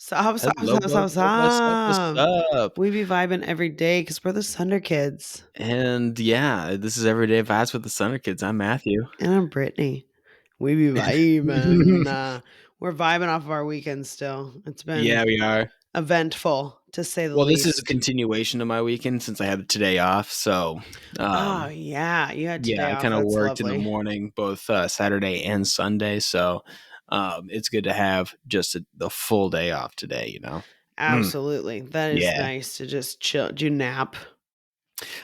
Sup, sup, Hello, sup, sup, what's sup. up? We be vibing every day because we're the Sunderkids. And yeah, this is Everyday Vibes with the Sunderkids. I'm Matthew. And I'm Brittany. We be vibing. We're vibing off of our weekend still. It's been Yeah, we are. eventful, to say the Well, this is a least. continuation of my weekend since I had today off. So, Oh, yeah. You had yeah, today I off. kind of That's worked in the lovely. morning, both Saturday and Sunday. So, it's good to have just the full day off today, Mm, Absolutely. That is yeah, nice to just chill. Do you nap?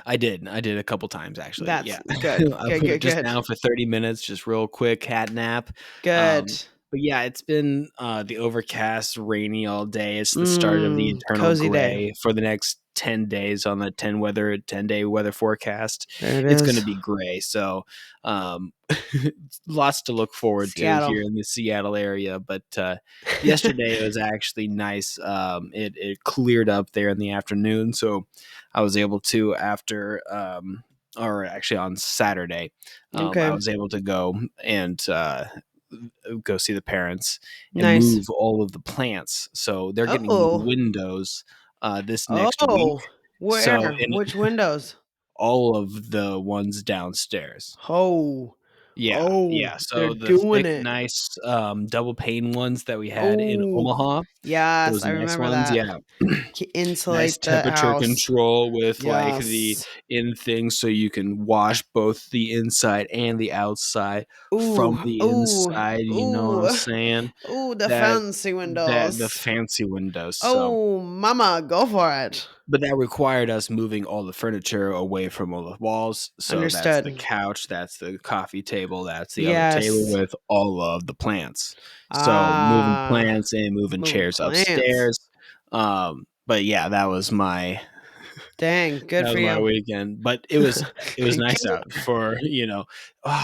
I did. I did a couple times actually. That's Yeah. good. I Good, put it good, just good. down for 30 minutes, just real quick cat nap. Good. But yeah, it's been the overcast, rainy all day. It's the start of the eternal Cozy day. gray for the next 10 days on the 10-day weather forecast. There it It's going to is. be gray. So, um, lots to look forward to Seattle. here in the Seattle area. But yesterday it was actually nice. It cleared up there in the afternoon. So I was able to, or actually on Saturday, I Okay. was able to go and go see the parents and Nice. move all of the plants. So they're getting new Oh. windows this next week. Oh, So where? in Which windows? all of the ones downstairs. Oh, Yeah, oh, yeah. they're So the doing thick, it. nice double pane ones that we had in Oh, Omaha, yes, those I nice remember ones, that. yeah. Nice Insulate the temperature house. control with like the Yes. in thing so you can wash both the inside and the outside from Ooh, the ooh, inside, you know what I'm ooh, saying? ooh, the That fancy the windows. fancy windows, so Oh, mama, go for it. but that required us moving all the furniture away from all the walls, so that's the Understood. couch, that's the coffee table, that's the other table Yes. with all of the plants. So, moving Ah, plants and moving moving chairs plants. upstairs, but yeah, Dang, good that for was my you. weekend, but it was nice out for,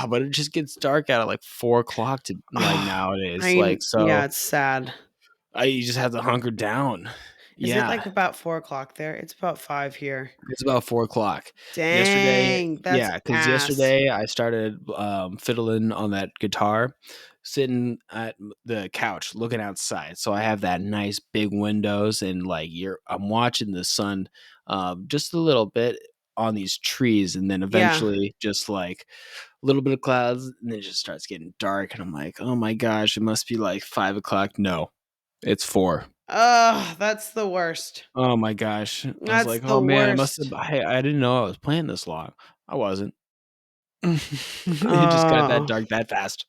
but it just gets dark out at, like, 4 o'clock to like, Oh, nowadays, like, yeah, so it's sad. you just have to hunker down. Is it Yeah. like about 4 o'clock there? It's about 5 here. It's about 4 o'clock. Yesterday Dang, that's yeah, because ass. yesterday I started, fiddling on that guitar, sitting at the couch looking outside, so I have that nice big windows and, like, I'm watching the sun, just a little bit on these trees, and then Yeah. eventually just, like, a little bit of clouds, and then it just starts getting dark, and I'm like, "Oh my gosh, it must be, like, 5 o'clock." No, it's 4. Ugh, that's the worst. Oh my gosh. I was That's like, the "Oh, man, I must worst. have I didn't know I was playing this long." I wasn't. It just got that Oh, dark that fast.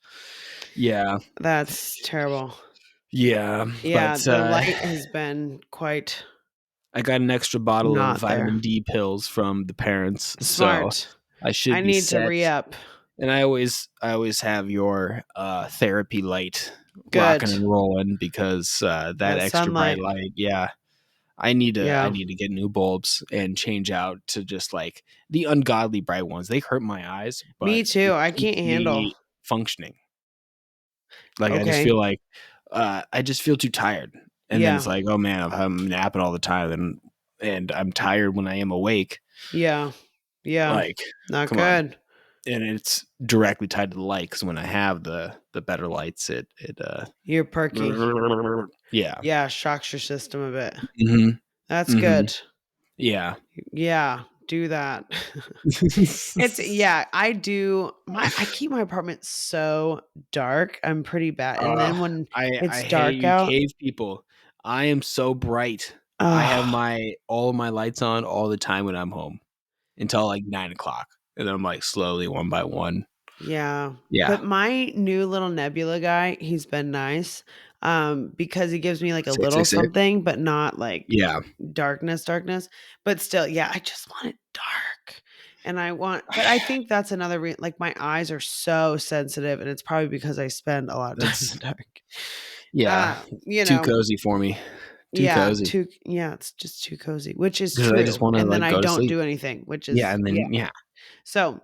Yeah. that's terrible. Yeah, Yeah, but, the light has been quite I got an extra bottle of not there. vitamin D pills from the parents, so Smart. I I should be need to set, re-up. and I always have your, therapy light rocking Good. and rolling because, that That extra bright sunlight. light, yeah. I Yeah. need to get new bulbs and change out to just, like, the ungodly bright ones. They hurt my eyes, Me but too. it I can't keeps handle. me functioning. Like, Okay. I just feel too tired, and then it's Yeah. like, "Oh, man, if I'm napping all the time, and I'm tired when I am awake." Yeah. Yeah. Like, Not come on. good. And it's directly tied to the light because when I have the better lights, You're perky. yeah. Yeah, shocks your system a bit. Mhm. That's Mhm. good. Yeah. Yeah, do that. It's yeah, I keep my apartment so dark, I'm pretty bad, and Ugh, then when I it's hate dark you out, cave people. I am so bright. I have ugh, all of my lights on all the time when I'm home until, like, 9 o'clock, and then I'm, like, slowly one by one. yeah, Yeah. but my new little nebula guy, he's been nice, because he gives me, like, a little 666. something, but not, like, Yeah. darkness, but still, yeah, I just want it dark, and but I think that's another like, my eyes are so sensitive, and it's probably because I spend a lot of time in the That's dark. yeah. You Too know, cozy for me. Too yeah, cozy. it's just too cozy, which is 'Cause I just true, wanna, and then like, I go to don't sleep. do anything, which Yeah, is and yeah. then yeah, So,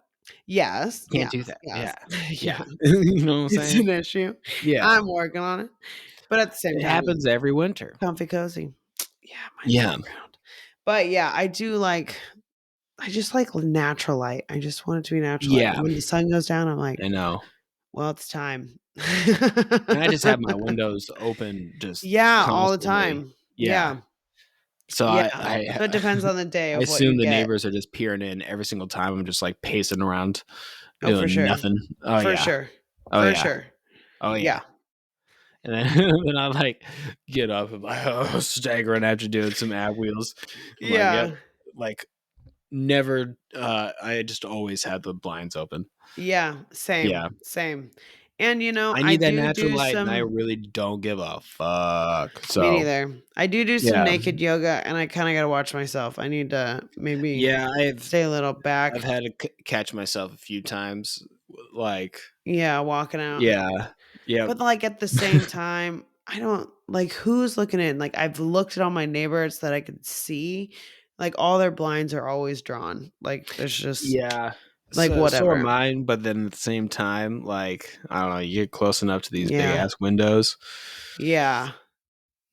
yes, can't yes, do that. yes, Yeah. yeah, Yeah. You know what I'm it's saying? an issue. Yeah. I'm working on it, but at the same It time, happens every winter. comfy cozy. Yeah, mine's Yeah. background. But yeah, I just like natural light. I just want it to be natural light. Yeah. When the sun goes down, I'm like, I know. "Well, it's time." And I just have my windows open just Yeah, all the constantly. time. Yeah. Yeah. So Yeah. I So it depends on the day I of what you assume the get. neighbors are just peering in every single time I'm just, like, pacing around Oh, for doing sure. nothing. Oh, For yeah. sure. Oh, For yeah. sure. Oh, yeah. Yeah. And then then I, like, get up and, like, oh, staggering after doing some ab wheels. I'm like, "Yep." Yeah. Like, never, I just always had the blinds open. Yeah. Same. Yeah. Same. And, I I need that do natural do light, and I some really don't give a fuck. me So, neither. I do do some yeah. naked yoga, and I kinda gotta watch myself. I need to maybe Yeah, stay a little I've back. had to catch myself a few times, like, Yeah, walking out. yeah. Yep. But, like, at the same time, I don't like, who's looking in? Like, I've looked at all my neighbors that I could see, like, all their blinds are always drawn. Like, there's just Yeah. like, So are whatever. mine, but then at the same time, like, I don't know, you get close enough to these big Yeah. ass windows, Yeah.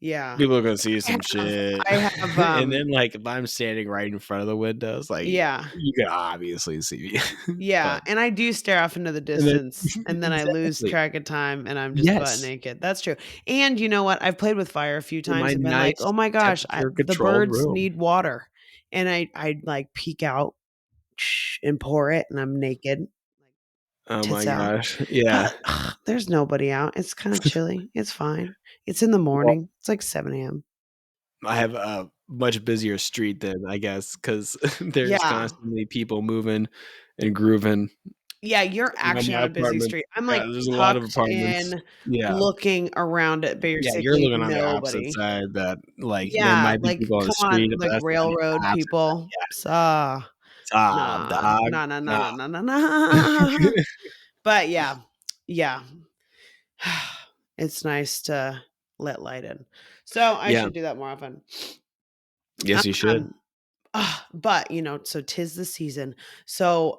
Yeah. people are gonna see I some shit. I have, And then, like, if I'm standing right in front of the windows, like, yeah. you can obviously see me. Yeah, But and I do stare off into the and then distance, and then I lose exactly. track of time, and I'm just butt Yes. naked. That's true. And you know what? I've played with fire a few In my times and been like, "Oh nice my gosh, temperature the controlled birds room. need water." And I like, peek out and pour it, and I'm naked, like, Oh my tits out. gosh. Yeah. There's nobody out. It's kinda chilly. It's fine. It's in the Well, morning. It's like 7 AM. I have a much busier street than I guess, 'cause there's Yeah. constantly people moving and grooving. Yeah, you're You know, actually my on a busy apartment street. I'm, yeah, like, there's a lot of tucked apartments. in, Yeah. looking around at Yeah, you're basically looking on the opposite nobody. side that, like, there Yeah, might be like, people on the come on, street, but like, that's on the railroad opposite side. people. Yeah. Stop, Nah. dog. Nah, nah, nah, Nah. nah, nah, nah, nah. But yeah, yeah. It's nice to let light in. So, I Yeah. should do that more often. Yes, you should. Um, but, so 'tis the season. So,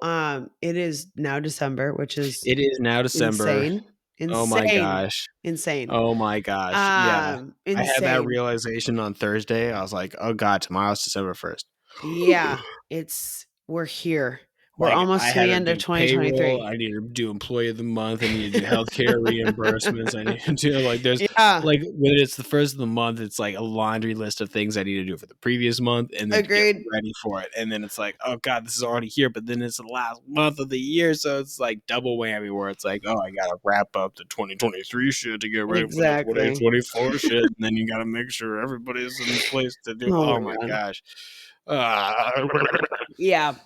it is now December, which is It is now December. insane. Oh my Insane. gosh. Insane. Oh my gosh. Yeah. I had that Insane. realization on Thursday. I was like, "Oh god, tomorrow's December 1st." Yeah, we're here. We're Like, I almost to had the to end of do payroll, 2023. I need to do employee of the month, I need to do healthcare reimbursements, I need to do, like, there's Yeah, like, when it's the 1st of the month, it's like a laundry list of things I need to do for the previous month and then to get agreed. ready for it, and then it's like, "Oh god, this is already here," but then it's the last month of the year, so it's like double whammy where it's like, "Oh, I gotta wrap up the 2023 shit to get ready for the Exactly. 2024 shit," and then you gotta make sure everybody's in place to do Oh oh my my god. gosh. Ah, Yeah,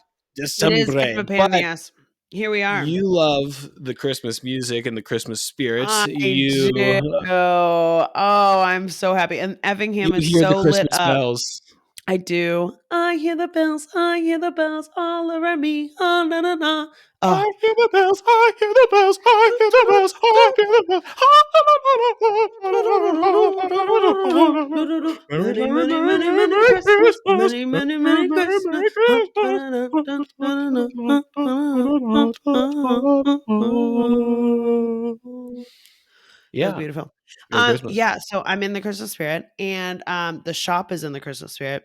it is kind December, of a pain in the but ass. Here we are. you love the Christmas music and the Christmas spirits. I do. Oh, I'm so happy, and You Effingham is hear the so lit Christmas up. bells. I do. I hear the bells all around me. Oh, na, na, na. Oh. I hear the bells, I hear the bells, I hear the bells, I hear the Many, many, many, many bells. Christmas. Christmas. Many, many, many Christmas. Merry Christmas. That was Yeah. beautiful. Merry Christmas. Yeah, so I'm in the Christmas spirit, and, the shop is in the Christmas spirit,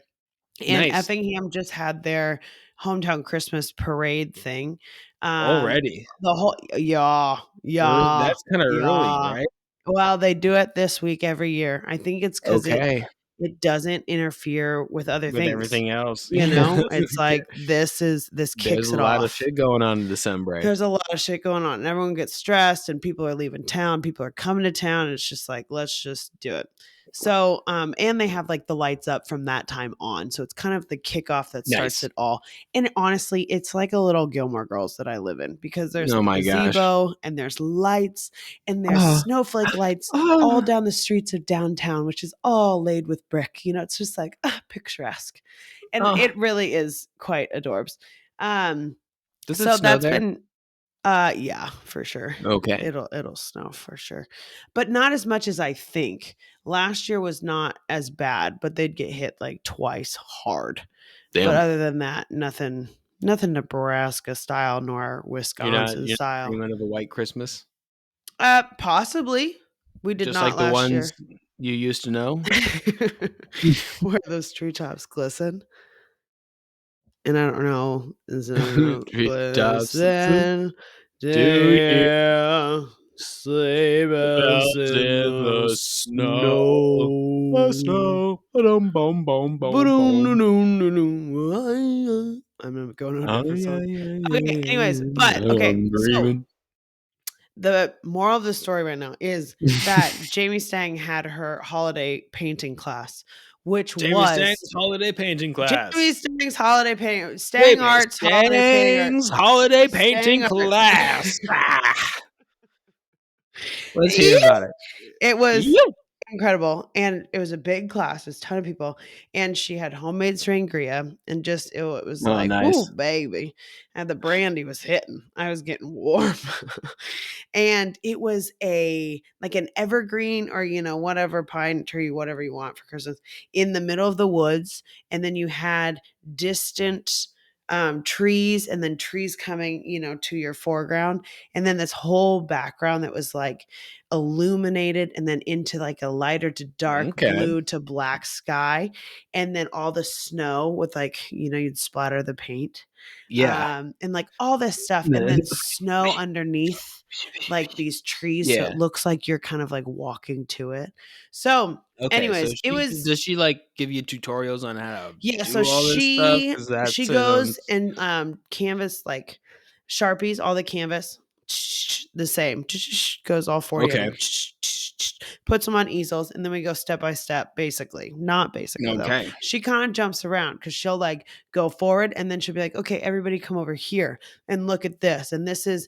and Nice. Effingham just had their hometown Christmas parade thing. Um, Already. the whole yeah, yeah, That's kinda early, yeah. right? Well, they do it this week every year. I think it's 'cause Okay. it doesn't interfere with other With things, everything else. Yeah. It's like this There's kicks a it lot of off. shit going on in December. There's a lot of shit going on, and everyone gets stressed, and people are leaving town, people are coming to town, and it's just like, "Let's just do it." So, and they have, like, the lights up from that time on, so it's kind of the kickoff that starts Nice. it all, and honestly, it's like a little Gilmore Girls that I live in because there's Oh a my gosh. gazebo, and there's lights, and there's Oh, snowflake lights all oh, down the streets of downtown, which is all laid with brick, it's just like, picturesque, and oh. it really is quite adorbs. Um, Does it so snow that's there? been yeah, for sure. Okay. It'll snow for sure. But not as much as I think. Last year was not as bad, but they'd get hit like twice hard. But Damn. other than that, nothing Nebraska style nor Wisconsin You're not style. dreaming of a white Christmas? Possibly. We did Just like not the last ones year. you used to know? Where those treetops glisten. And I don't know, is it Treetops, glisten? do you? Yeah. Sleigh bells Bells in in the the snow. The snow. snow. Boom, boom, boom, boom, boom. Ba-dum-dum-dum-dum-dum. I'm going to a Oh, different yeah, song. yeah, Okay, anyways, yeah. but okay, I'm so dreaming. the moral of the story right now is that Jamie Stang had her holiday painting class, which Jamie was Stang's holiday painting Jamie class. Stang's holiday painting, Wait Stang a minute. Art's holiday painting art, Stang's holiday painting Stang Art. class. Ah, let's hear Yeah, about it. it was Yeah. incredible, and it was a big class, it was a ton of people, and she had homemade sangria, and just it was Oh, like, "Ooh, nice. baby," and the brandy was hitting. I was getting warm. And it was like an evergreen or, whatever pine tree, whatever you want for Christmas, in the middle of the woods, and then you had distant, trees and then trees coming, to your foreground, and then this whole background that was, like, illuminated and then into like a lighter to dark Okay. blue to black sky, and then all the snow with, like, you'd splatter the paint, Yeah. and like all this stuff, and then snow underneath like these trees, so Yeah. it looks like you're kind of like walking to it. So Okay, so anyways, it was, does she, like, give you tutorials on how to yeah, so do all this stuff? she Because that she goes sounds and, canvas, like, Sharpies all the canvas, the same, goes all 40 of okay. them, puts them on easels, and then we go step by step, basically. Not basically, though. Okay. She kinda jumps around because 'cause she'll, like, go forward, and then she'll be like, "Okay, everybody come over here and look at this, and this is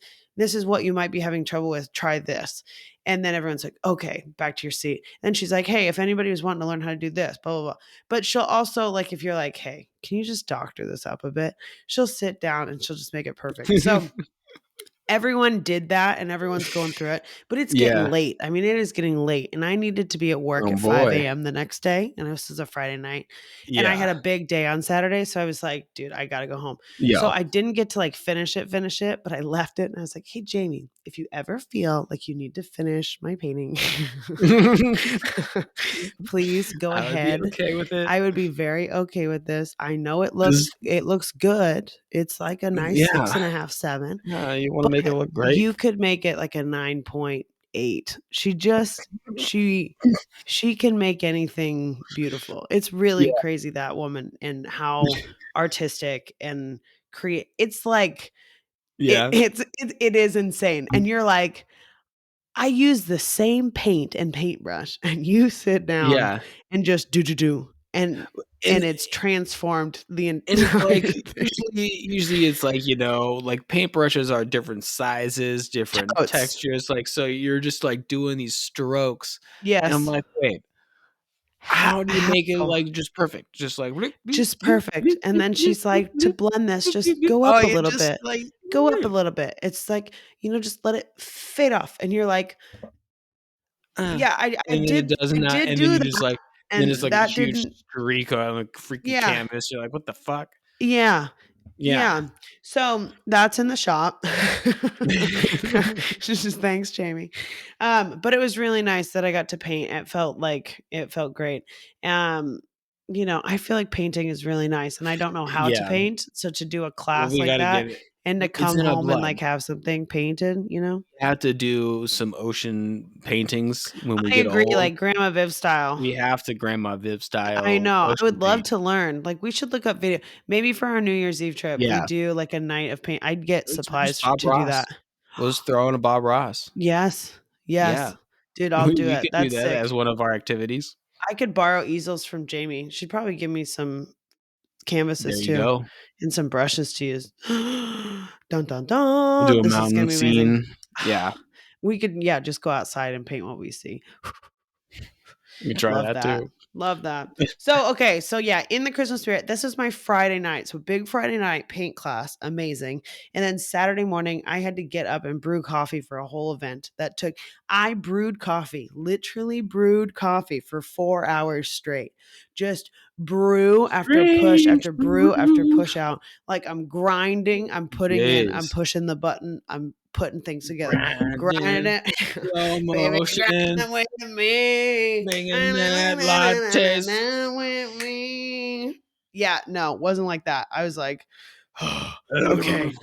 what you might be having trouble with, try this." And then everyone's like, "Okay, back to your seat." And she's like, "Hey, if anybody was wanting to learn how to do this, blah, blah, blah." But she'll also, like, if you're like, "Hey, can you just doctor this up a bit?" She'll sit down and she'll just make it perfect. So everyone did that and everyone's going through it, but it's getting Yeah. late. I mean, it is getting late, and I needed to be at work Oh, at boy. 5 a.m. the next day, and this is a Friday night, and I had Yeah. a big day on Saturday, so I was like, "Dude, I gotta go home." So Yeah. I didn't get to, like, finish it, but I left it, and I was like, "Hey, Jamie, if you ever feel like you need to finish my painting, please go I would be ahead. okay with it. I would be very okay with this. I know it Does looks good. It's like a nice yeah. 6.5, 7, Yeah, you wanna but make it look great? you could make it like a 9.8. She can make anything beautiful. It's really Yeah. crazy, that woman, and how artistic and create it's like Yeah. it is insane, and you're like, "I use the same paint and paintbrush," and you sit down Yeah. and just do, and And it's transformed the and it's entire like, thing. usually it's like, like, paintbrushes are different sizes, different Totes. textures, like, so you're just, like, doing these strokes, and I'm Yes. like, "Wait, how do you make it, How? like, just perfect?" Just like bloop, bloop, Just bloop, perfect, bloop, and bloop, then bloop, she's bloop, like, "To bloop, blend this, bloop, bloop, just bloop. go Oh, up a you little just, bit. like Go up a little bit." It's like, just let it fade off, and you're like, uh, "Yeah, and then it does I not, did and then do you just, that, like then it's and like a that huge didn't." streak on a freaking Yeah. canvas, you're like, "What the fuck?" Yeah. Yeah. Yeah. So, that's in the shop. Just thanks, Jamie. But it was really nice that I got to paint. It felt great. Um, I feel like painting is really nice, and I don't know how to Yeah. paint, so to do a Well, class we like gotta that get it. and to It's come in our home and, blood. like, have something painted. We have to do some ocean paintings when we I get agree, old. like Grandma Viv style. We have to Grandma Viv I style know, I ocean would love paint. to learn, like, we should look up video maybe for our New Year's Eve trip, we Yeah. do, like, a night of paint I'd get It's just supplies Bob to do Ross. that. We'll just throw in a Bob Ross. Yes, Yeah. yes. Dude, I'll do We it, could do that's that sick. as one of our activities. I could borrow easels from Jamie, she'd probably give me some There canvases you too, go. and some brushes to use. Dun, dun, We'll do dun, a this is gonna mountain be amazing. scene. Yeah. We could, yeah, just go outside and paint what we see. We can try Love that that. too. Love that. So, okay, so yeah, in the Christmas spirit, this is my Friday night. So, big Friday night paint class, amazing. And then Saturday morning, I had to get up and brew coffee for a whole event I brewed coffee, literally brewed coffee for 4 hours straight. Just brew after push Strange after brew after brew. push out. Like, I'm grinding, I'm putting in, I'm Yes. pushing the button, I'm putting things together, grinding Grinding. it. Slow Baby, motion. grind with me. Making mad lattes. With me. Yeah, no, it wasn't like that. I was like, Okay.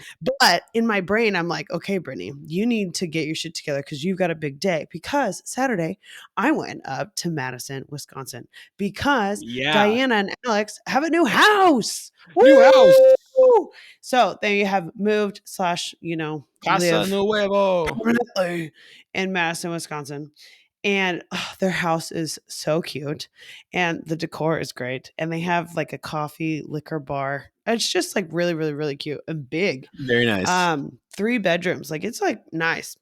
But in my brain, I'm like, okay, Brittany, you need to get your shit together because you've got a big day. Because Saturday, I went up to Madison, Wisconsin, because Yeah. Diana and Alex have a new house. New house. Woo! So they have moved slash, Casa live Nuevo. permanently in Madison, Wisconsin. And their house is so cute and the decor is great. And they have like a coffee liquor bar. It's just like really, really, really cute and big. Very nice. 3 bedrooms. Like it's like nice.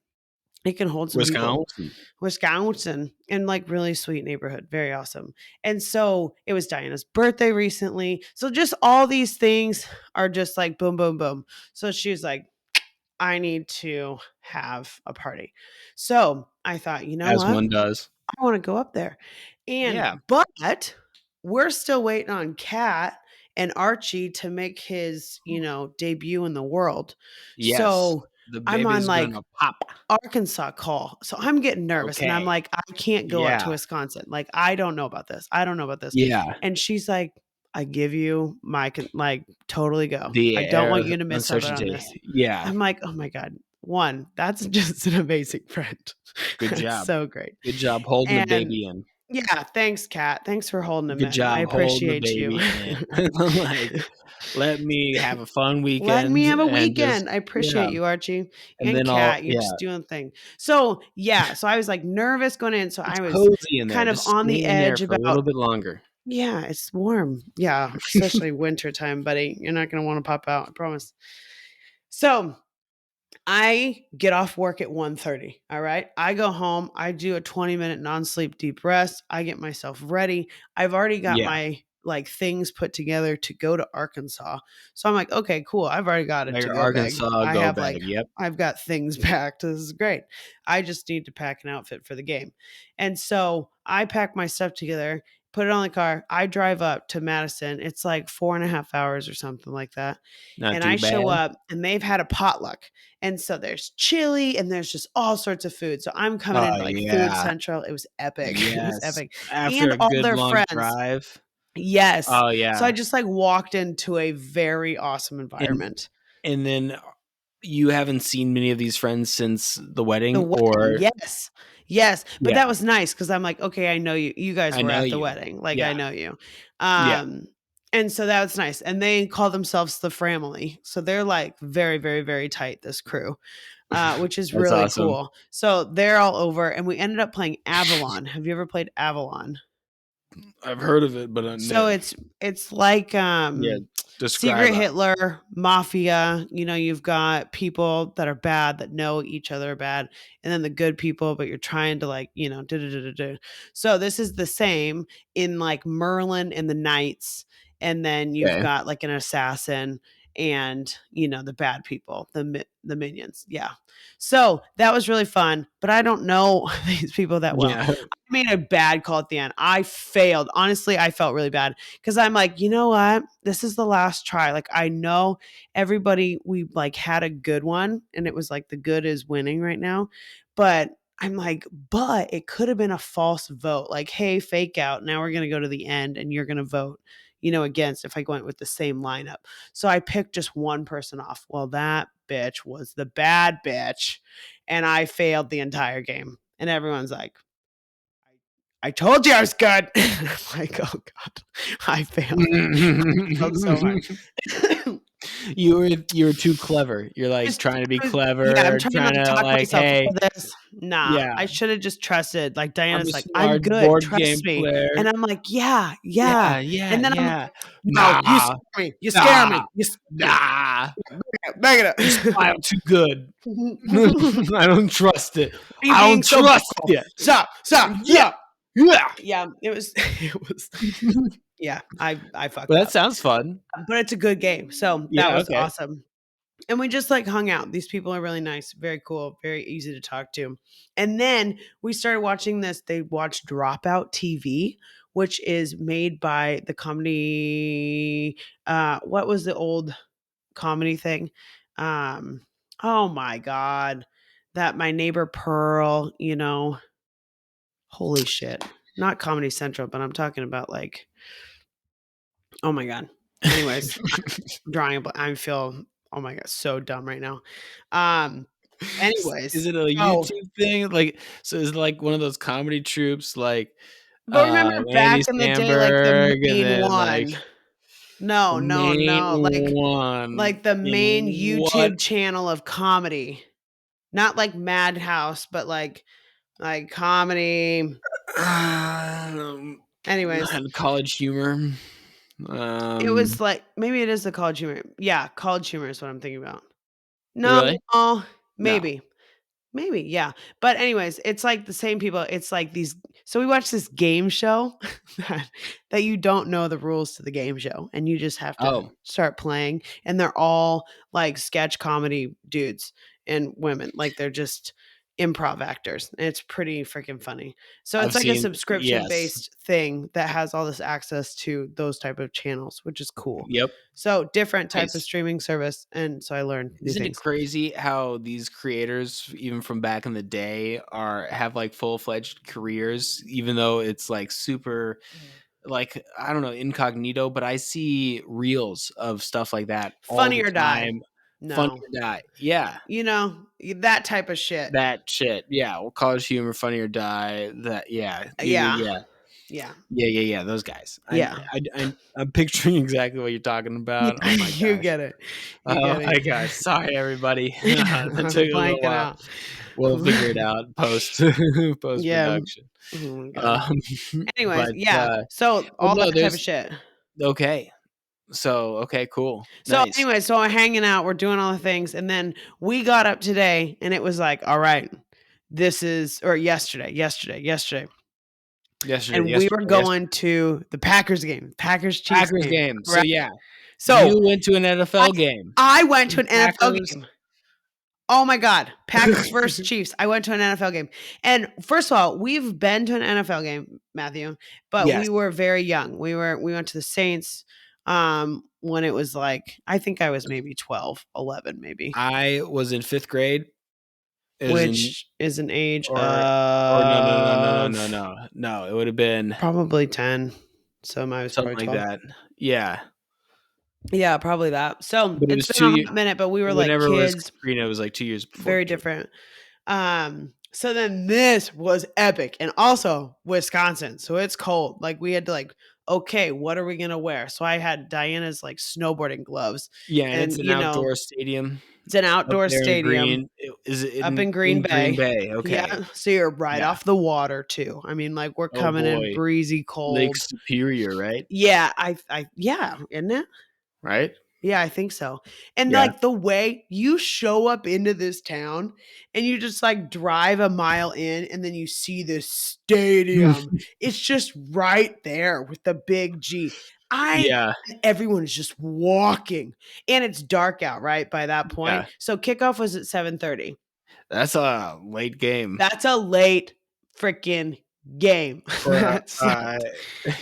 It can hold some people. Wisconsin. Wisconsin and like really sweet neighborhood. Very awesome. And so it was Diana's birthday recently. So just all these things are just like boom, boom, boom. So she was like, I need to have a party. So I thought, you know As what? one does. I want to go up there. And Yeah. but we're still waiting on Kat and Archie to make his, debut in the world. Yes. So The I'm on baby's like gonna pop. Arkansas call. So I'm getting nervous and I'm Okay. like, I can't go up to Yeah. Wisconsin. Like, I don't know about this. I don't know about this. Yeah. And she's like, I give you like totally go. The I don't air want of you to miss out on uncertainty. this. Yeah. I'm like, oh my God. One, that's just an amazing friend. Good That's job. so great. Good job holding the And baby in. yeah, thanks, Kat. Thanks for holding him Good in. I job holding the appreciate you. baby in. Like, let me have a fun Letting me weekend have a and just weekend. I yeah. appreciate you, Archie. And And then I'll Kat, you're yeah, just doing the thing. So yeah, so I was like nervous going in. So it's I was cozy in there. kind of Just on stay the in there edge for a little about, bit longer. yeah, it's warm. Yeah, especially winter time, buddy. You're not gonna want to pop out, I promise. So I get off work at 1:30. All right. I go home. I do a 20-minute non-sleep deep rest. I get myself ready. I've already got Yeah. my like things put together to go to Arkansas. So I'm like, okay, cool. I've already got a Like to-go bag. Arkansas I go have bag. like Yep. I've got things packed. This is great. I just need to pack an outfit for the game. And so I pack my stuff together, put it on the car. I drive up to Madison. It's like 4.5 hours or something like that. Not And too I show bad. up and they've had a potluck. And so there's chili and there's just all sorts of food. So I'm coming Oh into like Food yeah. Central. It was epic. It was Yes. epic. After And a all good their long friends. drive. Yes. Oh So I yeah. just like walked into a very awesome And environment. and then you haven't seen many of these friends since the The wedding wedding, or yes. Yes, but yeah, that was nice because 'cause I'm like, "Okay, I know you. You guys I were know at the you. wedding, like, I Yeah. know you." Yeah. Um, and so that was nice, and they call themselves the Framily, so they're, like, very, very, very tight, this crew, which is That's really awesome. cool. So they're all over, and we ended up playing Avalon. Have you ever played Avalon? I've heard of it, but So no. it's like Yeah. Describe Secret Hitler, mafia, you've got people that are bad that know each other are bad, and then the good people, but you're trying to like, do, do, do, do, do. So this is the same in like Merlin and the Knights, and then you've okay. got like an assassin and the bad people, the minions. Yeah. So that was really fun, but I don't know these people that well. Yeah. I made a bad call at the end. I failed. Honestly, I felt really bad because I'm like, you know what? This is the last try. Like, I know everybody, we like had a good one, and it was like the good is winning right now. But I'm like, but it could have been a false vote. Like, hey, fake out. Now we're going to go to the end and you're going to vote, against if I went with the same lineup. So I picked just one person off. Well, that bitch was the bad bitch. And I failed the entire game. And everyone's like, I told you I was good. I'm like, oh God, I failed. I failed so hard. You were too clever. You're like Just trying to be yeah, I'm clever, trying to trying like to talk like, myself hey, out of this. Nah, yeah, I should have just trusted. Like I'm a Diana's like, I'm smart good. board game Trust me. player. And I'm like, yeah, yeah. Yeah, yeah, And then I'm like, yeah. no, you Nah, scare me. You scare nah, me. You scare me. nah. Bang You it up. smile too good. Why I don't trust it. are you I being don't so trust vocal? it. Stop, stop, Yeah, stop. yeah. Yeah, it was it was yeah, I fucked Well, that up. sounds fun. But it's a good game. So that Yeah, was okay. awesome. And we just like hung out. These people are really nice, very cool, very easy to talk to. And then we started watching this. They watched Dropout TV, which is made by the comedy. What was the old comedy thing? Um, oh my God. That My Neighbor Pearl, holy shit. Not Comedy Central, but I'm talking about like, oh my God. Anyways, I'm drawing a I feel, oh my god, so dumb right now. Um, Is anyways, it a so YouTube thing? Like, so is it like one of those comedy troops like but remember Andy back in the day, like the Samberg and main then like one. the No, no, main no. one Like the in main what? YouTube channel of comedy. Not like Madhouse, but like comedy. Um, Anyways, college humor. it was Um, like maybe it is the College Humor. Yeah, College Humor is what I'm thinking about. No, really? No. maybe. Maybe, yeah. But anyways, it's like the same people. It's like these so we watched this game show that you don't know the rules to the game show and you just have to Oh, start playing and they're all like sketch comedy dudes and women. Like they're just improv actors. And it's pretty freaking funny. So it's I've like a seen. Yes. subscription-based thing that has all this access to those type of channels, which is cool. Yep. So different type of Nice. streaming service and so I learned new Isn't it things. crazy how these creators, even from back in the day, are have like full fledged careers, even though it's like super, like I don't know, incognito. But I see reels of stuff like that all Funny the or die. time. Funny No. or die, yeah, You know, that type of shit. that shit, yeah. Well, college humor, funny or die, that, yeah, yeah, Yeah. yeah, Yeah. yeah, yeah, yeah. Those guys. Yeah. I'm picturing exactly what you're talking Yeah, about. Oh my you gosh. get it. You Oh get my it. gosh. Sorry, everybody. That I'm took a little blanking while. out. We'll figure it out post Yeah. production. Oh my god. Um, Anyways, but yeah. So but all no, that type of there's shit. okay. So okay, cool, So nice. anyway, so we're hanging out, we're doing all the things, and then we got up today and it was like, all right, this is or yesterday. Yesterday, And we were yesterday, going yesterday. to the Packers game, Packers Chiefs Packers game. game. So Correct. yeah, So you went to an I NFL game. I went to The an NFL Packers. game. Oh my god, Packers versus Chiefs. I went to an NFL game. And first of all, we've been to an NFL game, Matthew, but Yes, we were very young. We went to the Saints when it was like I think I was maybe 12, 11 maybe, I was in 5th grade. It was in which is an age or no, no, no, no, no, no, of no. No, it would have been probably 10. So I was something probably like 12. that. Yeah. Yeah, probably that. So But it it's was been a 2 years. hot minute, but we were like Whenever it was kids, Katrina, it was like 2 years before very Katrina. different. So then this was epic and also Wisconsin. So it's cold. Like we had to like, okay, what are we gonna wear? So I had Diana's like snowboarding gloves Yeah, and it's and an outdoor stadium it's an up outdoor there in stadium Green. Is it up in Green in Green Bay. Bay? Okay. Yeah. So you're right Yeah. off the water too. I mean, like we're Oh coming in boy. breezy Lake cold. Superior, right? Yeah, yeah, isn't it? Right? Yeah, I think so. And Yeah. like the way you show up into this town and you just like drive a mile in and then you see this stadium. It's just right there with the big G. Yeah. And everyone is just walking and it's dark out, right? By that point. Yeah. So kickoff was at 7:30. That's a late game That's a late freaking game. for That's not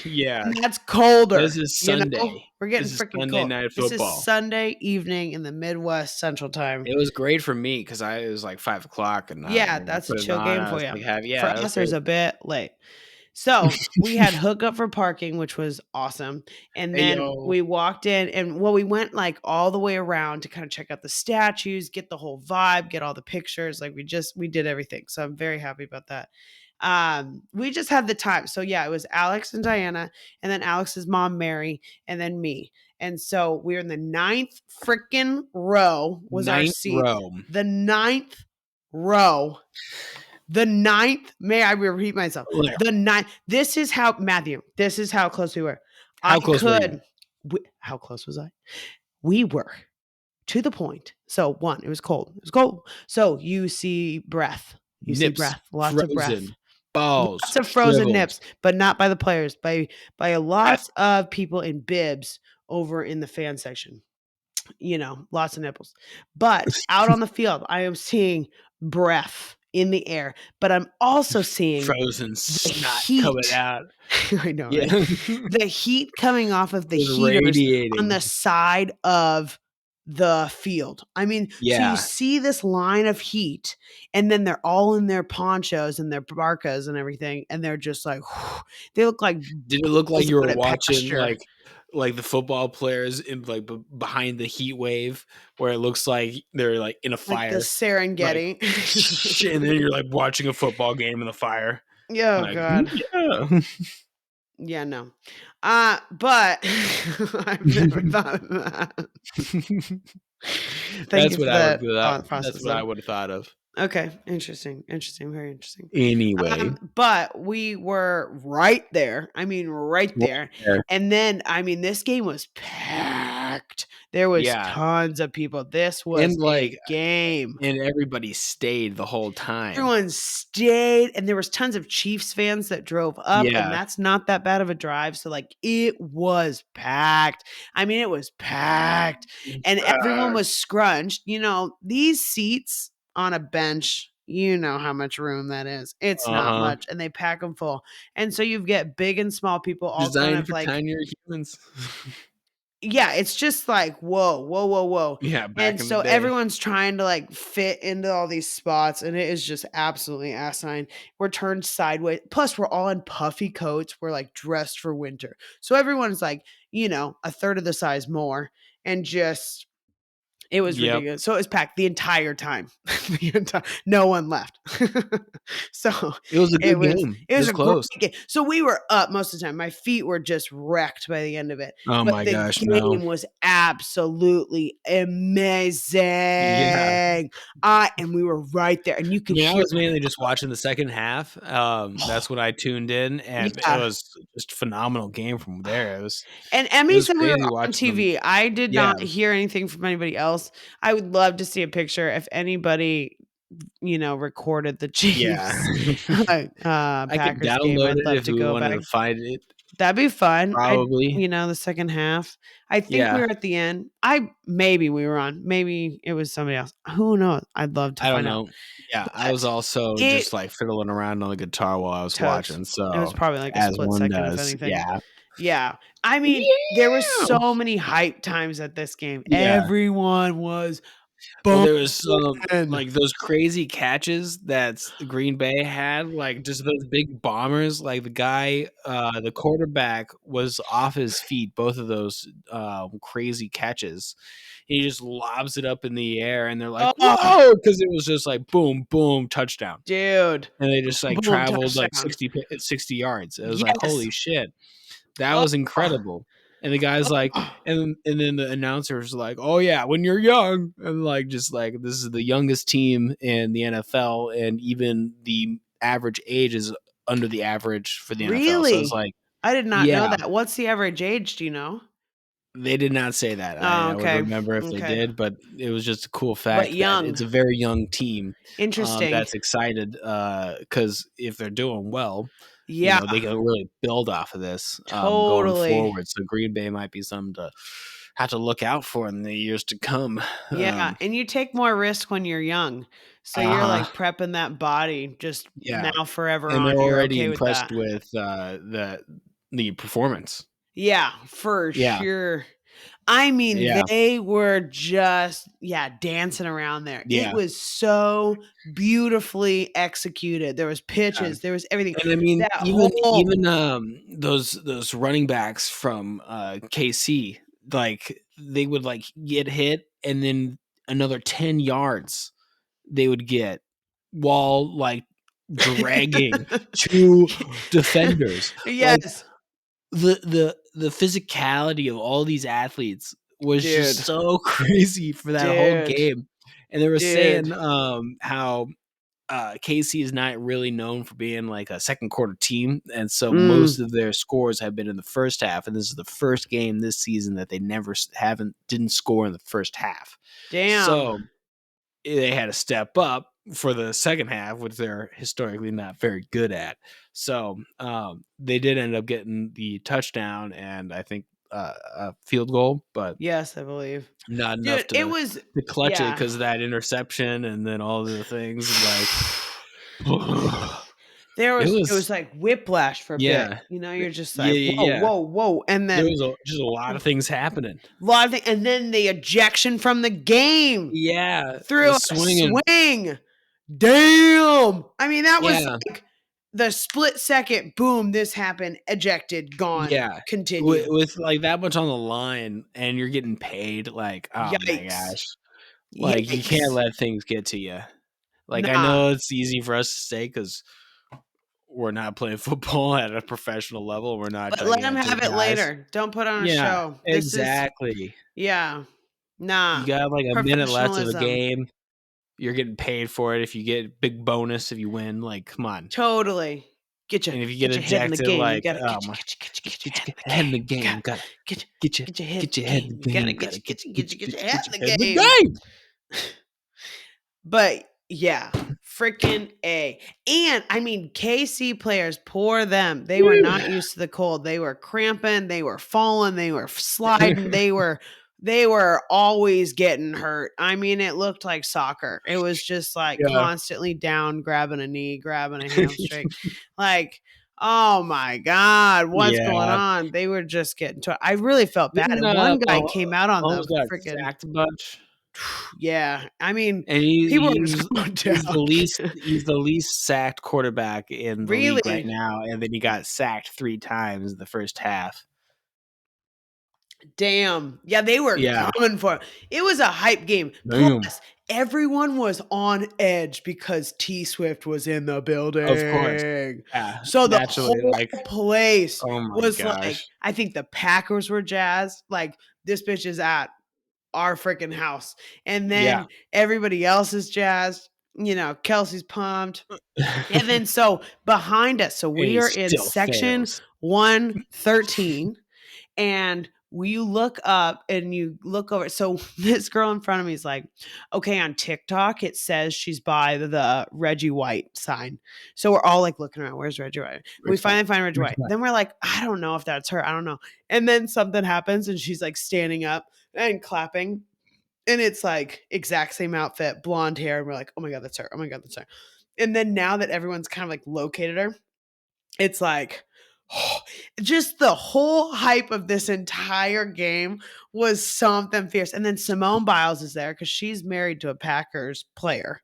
yeah. and that's colder, This is you know? Sunday. We're getting This is freaking Sunday cold. night This is football. Sunday evening in the Midwest Central Time. It was great for me because it was like 5 o'clock and Yeah, when I that's a put it chill on, game I for was you. like, "Have For yeah, that was us, there's great." a bit late. So we had hookup for parking, which was awesome. And Hey then yo, we walked in and well, we went like all the way around to kind of check out the statues, get the whole vibe, get all the pictures. Like we did everything. So I'm very happy about that. We just had the time. So yeah, it was Alex and Diana, and then Alex's mom, Mary, and then me. And so we're in the ninth freaking row was our ninth seat. row. The ninth row. The ninth, may I repeat myself? Where? The ninth. This is how, Matthew, this is how close we were. How close were you? How close was I? We were to the point. So, one, it was cold. It was cold. So, you see breath. You see Nips, breath. Lots of breath. frozen, balls, Lots of frozen shriveled. nips, but not by the players, by Breath. lots of people in bibs over in the fan section. You know, lots of nipples. But out on the field, I am seeing breath in the air, but I'm also seeing Frozen the snot coming heat. out. I know, Yeah. right? The heat coming off of the It was heaters on radiating. the side of the field. I mean, so you Yeah. see this line of heat, and then they're all in their ponchos and their parkas and everything, and they're just like, they look like Did it look like bulls you out were at watching pasture. like like the football players in like behind the heat wave where it looks like they're like in a Like the fire, like, Serengeti. and then you're like watching a football game in the fire. Oh Like, god. yeah. Yeah, no. But I've never thought of that. Thank That's you what for I would that do. thought That's process what I though. would have thought of. Okay, interesting, interesting, very interesting. Anyway, But we were right there. I mean, right right there. there. And then, I mean, this game was packed. There was Yeah, tons of people. This was and a like, game. and everybody stayed the whole time. Everyone stayed, and there was tons of Chiefs fans that drove up, and Yeah, that's not that bad of a drive. So, like, it was packed. I mean, it was packed, and everyone uh was scrunched. You know, these seats on a bench, you know how much room that is. It's not huh. much, and they pack them full. And so you get big and small people all kind Designed of for like, tinier humans. yeah, it's just like, whoa, whoa, whoa, whoa. Yeah, And back in the so day. everyone's trying to like fit into all these spots, and it is just absolutely asinine. We're turned sideways. Plus, we're all in puffy coats. We're like dressed for winter. So everyone's like, you know, a third of the size more. And just it was Yep, ridiculous. So it was packed the entire time. No one left. So it was a it good was game. it It was was a great close. game. So we were up most of the time. My feet were just wrecked by the end of it. Oh But my the gosh, no. game was absolutely Yeah. amazing. And we were right there, and you I could mean, I hear was mainly just watching the second half. That's when I tuned in, and it yeah. was just a phenomenal game from there. And It Emmy was said we were crazy on watching them. TV. I did Yeah, not hear anything from anybody else. I would love to see a picture if anybody, you know, recorded the yeah. Chiefs, I could Packers game. download I'd it love if to we go wanted back. to find it. That'd be fun. I Probably. you know, the second half. I think we Yeah. were at the end. I maybe we were on. Maybe it was somebody else. Who knows? I'd love to I don't find out. know. Yeah, I was But also it just, like, fiddling around on the guitar while I was totes. watching, It was so probably like a as split one second, if does. anything. Yeah. Yeah. I mean, there was Yeah. so many hype times at this game. Yeah. Everyone was Well, bumping. there was some like, those crazy catches that Green Bay had, like, just those big bombers, like, the quarterback was off his feet, both of those, crazy catches. He just lobs it up in the air, and they're like, Oh, "Whoa!" Because it was just like, boom, boom, touchdown. dude. And they just, like, Boom, traveled, like, touchdown. 60 yards. It was like, Yes. "Holy shit." That was Oh, incredible. And the guy's like oh. and then the announcer's like, "Oh, yeah, when you're young," and, like, just like, "This is the youngest team in the NFL, and even the average age is under the average for the NFL." So it's Really? like, I did not know yeah, that. What's the average age? Do you know? they did not say that. Oh, I would okay. remember if they Okay. did, but it was just a cool But fact that young. it's a very young team, Interesting. that's excited, because if they're doing well, Yeah, they can really build off of this, going totally. forward. So Green Bay might be something to have to look out for in the years to come. Yeah, and you take more risk when you're young. So you're Uh-huh. like prepping that body just Yeah, now forever and they're on. You're already okay with impressed that. with, the performance. Yeah, for Yeah, sure. I mean, yeah, they were just, yeah, dancing around there. It yeah, was so beautifully executed. There was yeah. pitches, there was everything. And I mean, That whole those running backs from, KC, like, they would, like, get hit, and then another 10 yards they would get while, like, dragging 2 defenders. Like, Yes, the physicality of all these athletes was just dude, so crazy for that whole dude, game, and they were saying, dude. how KC is not really known for being like a second quarter team, and so Mm, most of their scores have been in the first half. And this is the first game this season that they never haven't didn't score in the first half. damn. So they had to step up for the second half, which they're historically not very good at. So they did end up getting the touchdown and I think a field goal, but Yes, I believe. not enough Dude, it to was clutch it yeah. because of that interception and then all the things like it It was was like whiplash for a bit. yeah. You know, you're just Yeah, like, yeah, "Whoa, yeah. whoa, whoa," and There then was just a lot of things happening. lot of thing and then the ejection from the game Yeah, through the a swinging. swing. Damn! I mean, that was Yeah, like the split second, boom, this happened, ejected, gone, Yeah. continue. With, like, that much on the line and you're getting paid, like, oh my Yikes. gosh. Like, you can't Yikes. let things get to you. Like, I Nah. know it's easy for us to say because we're not playing football at a professional level. We're not But let dunking him it to the have it guys. later. Don't put on a Yeah, show. This is, exactly. yeah. Nah. You got, like, a minute left of the Professionalism. game. You're getting paid for it if you get big bonus if you win, like, come on. Totally. And if you get Get your head in the ejected, game. You like, gotta oh my get your get head your in the head in the game. You game, gotta gotta get your get your get your head in the head in the game. You gotta game, gotta get your head get your in head the in the game. game. But yeah, freaking A. And I mean, KC players, poor them. They were not used to the cold. They were cramping, they were falling, they were sliding, they were always getting hurt. I mean, it looked like soccer. It was just like Yeah. constantly down, grabbing a knee, grabbing a hamstring. Like, oh my God, what's going Yeah. on? They were just getting to it. I really felt bad. Didn't, And one guy came out on Mahomes the got freaking, sacked a bunch? yeah. I mean, And people are going down. he's the least sacked quarterback in the league right Really? now, and then he got sacked 3 times in the first half. Damn. Yeah, they were Yeah. coming for it. It was a hype game. Boom. Plus, everyone was on edge because T Swift was in the Of course. building. Yeah, So the naturally, whole like, place oh my was gosh. like, I think the Packers were jazzed. Like, this bitch is at our freaking house. And Yeah. then everybody else is jazzed. Kelsey's pumped. And then so behind us, so And we he are in still section fails. 113, and you look up and you look over. So this girl in front of me is like, okay, on TikTok, it says she's by the Reggie White sign. So we're all like looking around, where's Reggie White? We Which one? finally find Reggie Which White. one? Then we're like, I don't know if that's her. I don't know. And then something happens and she's like standing up and clapping. And it's like exact same outfit, blonde hair. And we're like, oh my God, that's her. Oh my God, that's her. And then now that everyone's kind of like located her, it's like just the whole hype of this entire game was something fierce. And then Simone Biles is there because she's married to a Packers player.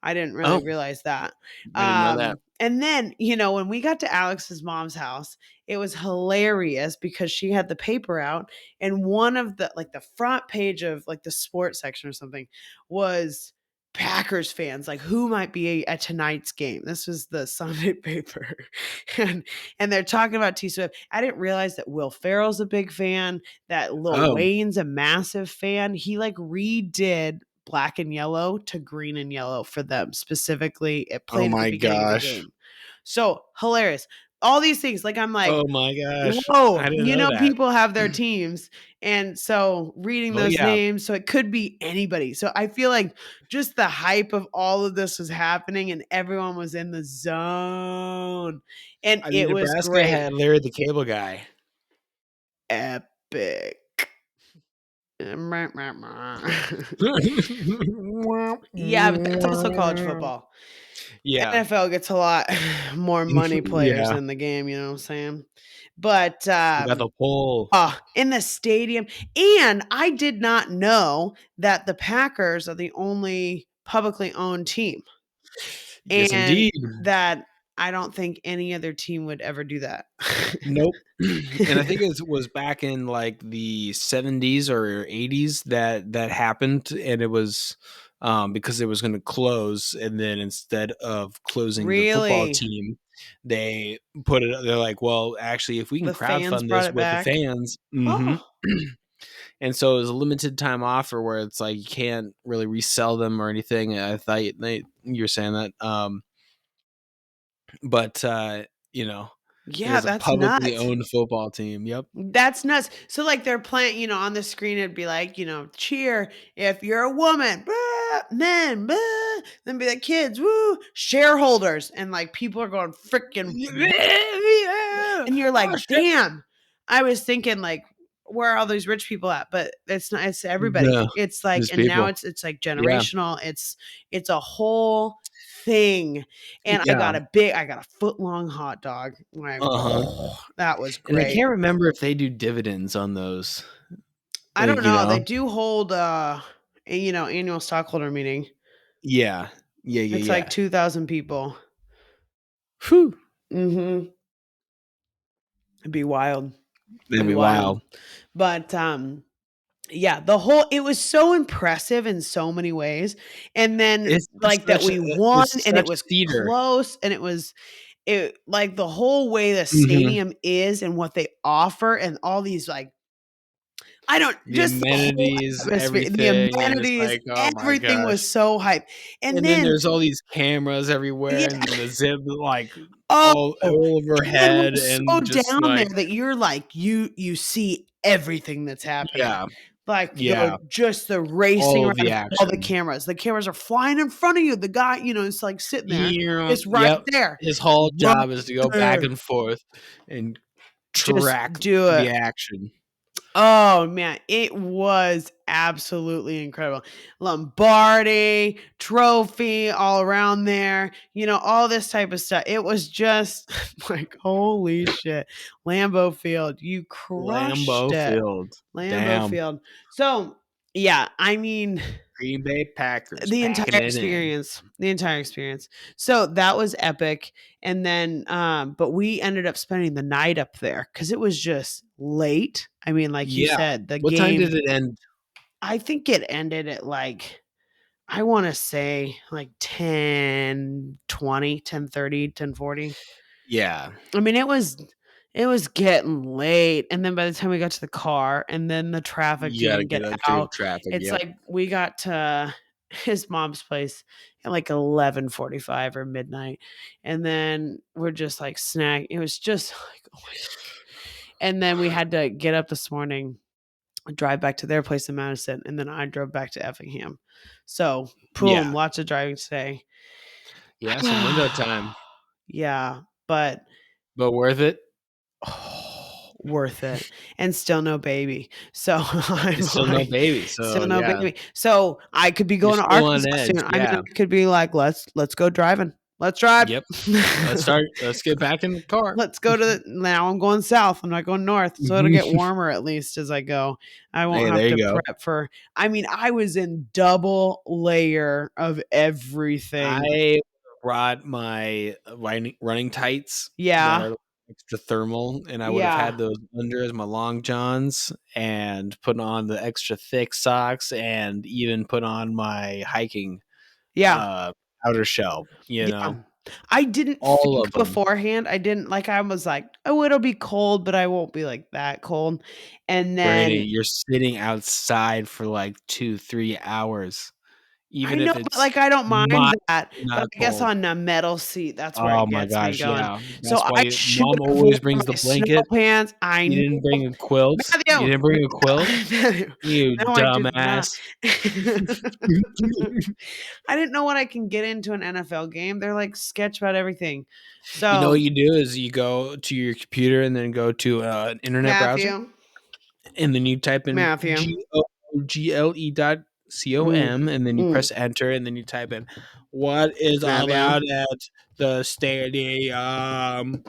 I didn't really Oh, realize that. I didn't know that. And then, when we got to Alex's mom's house, it was hilarious because she had the paper out and one of the front page of like the sports section or something was Packers fans, like who might be at tonight's game. This was the Sunday paper. and they're talking about T Swift. I didn't realize that Will Ferrell's a big fan, that Lil Oh. Wayne's a massive fan. He like redid Black and Yellow to Green and Yellow for them specifically. It Oh played at the my beginning of the gosh. game. So hilarious. All these things, like I'm like, Oh my gosh. I whoa, didn't know that. people have their teams. And so reading Oh, those yeah. names, so it could be anybody. So I feel like just the hype of all of this was happening and everyone was in the zone. And I mean, it was Nebraska great. had Larry the Cable Guy. Epic. Yeah, but that's also college football. Yeah. NFL gets a lot more money players Yeah. in the game, you know what I'm saying? But We got the poll. in the stadium, and I did not know that the Packers are the only publicly owned team, Yes, and indeed. that I don't think any other team would ever do that. Nope. And I think it was back in like the 70s or 80s that happened, and it was because it was going to close, and then instead of closing the football Really? team, they put it. They're like, well, actually, if we can The fans crowdfund brought this it with the back? fans, Oh, and so it was a limited time offer where it's like you can't really resell them or anything. I thought you were saying that, but it yeah, is a that's publicly nuts. owned football team. Yep. That's nuts. So like they're playing, on the screen it'd be like, cheer if you're a woman, blah, men, blah, then be like kids, woo, shareholders, and like people are going freaking, Yeah. and you're like, Oh, shit. damn. I was thinking like, where are all these rich people at? But it's not. It's everybody. Yeah, It's like, these and now people. it's like Yeah, generational. It's a whole thing. And I yeah, got a foot long hot dog. Like, uh-huh, that was and I great. can't remember if they do dividends on those, I like, don't know. They do hold annual stockholder meeting. Yeah. Yeah, yeah, It's like yeah. 2,000 people. Whew. Mhm. It'd be wild. That'd It'd be be wild. wild. But, yeah, the whole it was so impressive in so many ways, and then, It's like, that such a we won, it's and it such was theater. close, and it like, the whole way the Mhm. stadium is and what they offer and all these, like I don't The just the whole amenities, atmosphere, the everything, and it's amenities, like, "Oh my everything was gosh." so hype, and And then then there's all these cameras everywhere yeah. and the zip, like, Oh, all and then overhead we're so and just down there like that you're like, you see everything that's happening. yeah, Like, yeah, just the racing all of around the of all the action. cameras. The cameras are flying in front of you. The guy, is, like, sitting there, just right Yep. there. His whole Right job is to go back there. and forth and Just track do the it. action. Oh, man, it was absolutely incredible. Lombardi, trophy all around there, all this type of stuff. It was just like, holy shit. Lambeau Field, you crushed Lambeau it. Field. Lambeau Damn. Field. So, yeah, I mean, Green Bay Packers the packing entire it in. experience, the entire experience. So that was epic. And then, but we ended up spending the night up there because it was just late. I mean, like you Yeah. said, the What time game, did it end? I think it ended at I want to say like 10:20, 10:30, 10:40. Yeah. I mean, it was getting late, and then by the time we got to the car, and then the traffic to You gotta even get get through the out, traffic, it's yep. like we got to his mom's place at like 11:45 or midnight, and then we're just like snack. It was just like, oh my gosh. And then we had to get up this morning, drive back to their place in Madison, and then I drove back to Effingham. So, boom, Yeah. lots of driving today. Yeah, some window time, Yeah, but but worth it. worth it. And still no baby. So I'm It's still no like, baby, still so no yeah. baby. So I could be You're going to still on Arkansas edge, soon. I mean, yeah. I could be like, let's go driving. Let's drive. Yep. Let's get back in the car. Let's go to now I'm going south. I'm not going north. So it'll get Mhm. warmer at least as I go. I won't Hey, have there to you go. prep for I mean, I was in double layer of everything. I brought my running tights that Yeah. are extra thermal, and I would have Yeah. had those under as my long johns and put on the extra thick socks and even put on my hiking, Yeah. uh, outer shell, Yeah. I didn't all of think them. beforehand. I didn't I was like, "Oh, it'll be cold, but I won't be, like, that cold." And Brittany, then you're sitting outside for, like, 2, 3 hours, I even know, if but, it's like, I don't mind mildly that, but not I guess cold. on a metal seat, that's where Oh it my gets me gosh, going. yeah. So That's I why should mom have worn always brings the my snow blanket. pants. I You didn't bring know. a quilt? You Matthew, didn't bring a quilt? Matthew. You No, I did not. dumbass. I didn't know what I can get into an NFL game. They're, like, sketch about everything. You know what So, you do is you go to your computer and then go to, an internet browser, Matthew, and then you type in Matthew. Mm, GOOGLE.com, and then you mm, press enter, and then you type in, "What is Matthew. allowed at the stadium?"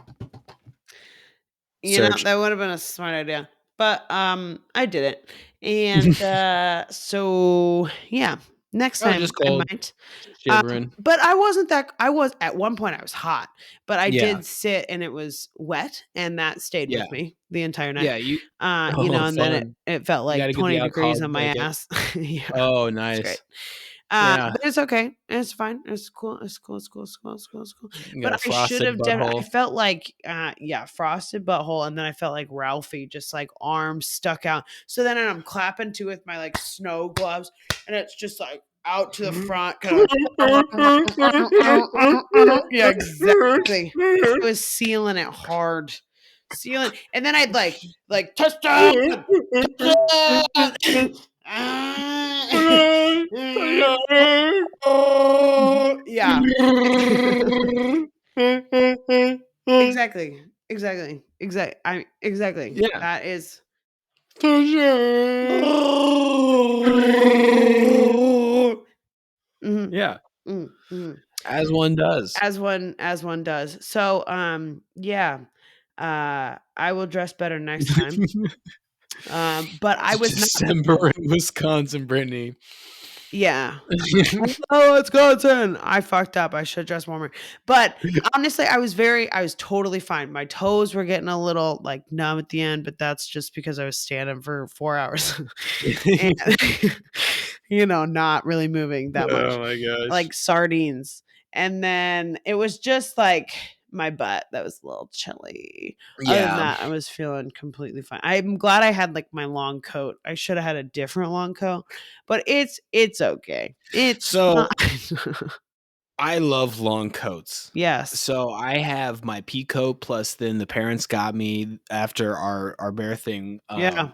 Search. That would have been a smart idea. But I didn't. And so yeah, next Oh, just time I cold, might. just shivering. But I wasn't that I was at one point I was hot, but I Yeah, did sit and it was wet and that stayed yeah, with me the entire night. yeah, you oh, And then it, fun. it felt You like gotta get the 20 degrees alcoholic on my blanket. ass. Yeah. Oh, It's great. nice. Yeah, But it's okay. It's fine. It's cool. It's cool. It's cool. It's cool. It's cool. It's cool. you got But a I should frosted have done. I butthole. felt like, yeah, frosted butthole, and then I felt like Ralphie, just like arms stuck out. So then I'm clapping too with my like snow gloves, and it's just like out to the front, kind of. Yeah, exactly. I was sealing it hard, sealing, and then I'd like touchdown, touchdown. Oh, yeah. Exactly. Exactly. Exactly. Yeah. That is Touchdown. Mhm, Yeah, mhm, mhm. as one does. As one does. So, yeah, I will dress better next time. But I It's was not December cold. in Wisconsin, Brittany. Yeah. Oh, Wisconsin. I fucked up. I should dress warmer. But honestly, I was totally fine. My toes were getting a little like numb at the end, but that's just because I was standing for 4 hours and not really moving that much. Oh my gosh. Like sardines. And then it was just like my butt that was a little chilly. Other than Yeah. that, I was feeling completely fine. I'm glad I had like my long coat. I should have had a different long coat, but it's okay. It's So fine. I love long coats. Yes. So I have my pea coat plus then the parents got me after our bear thing, Yeah.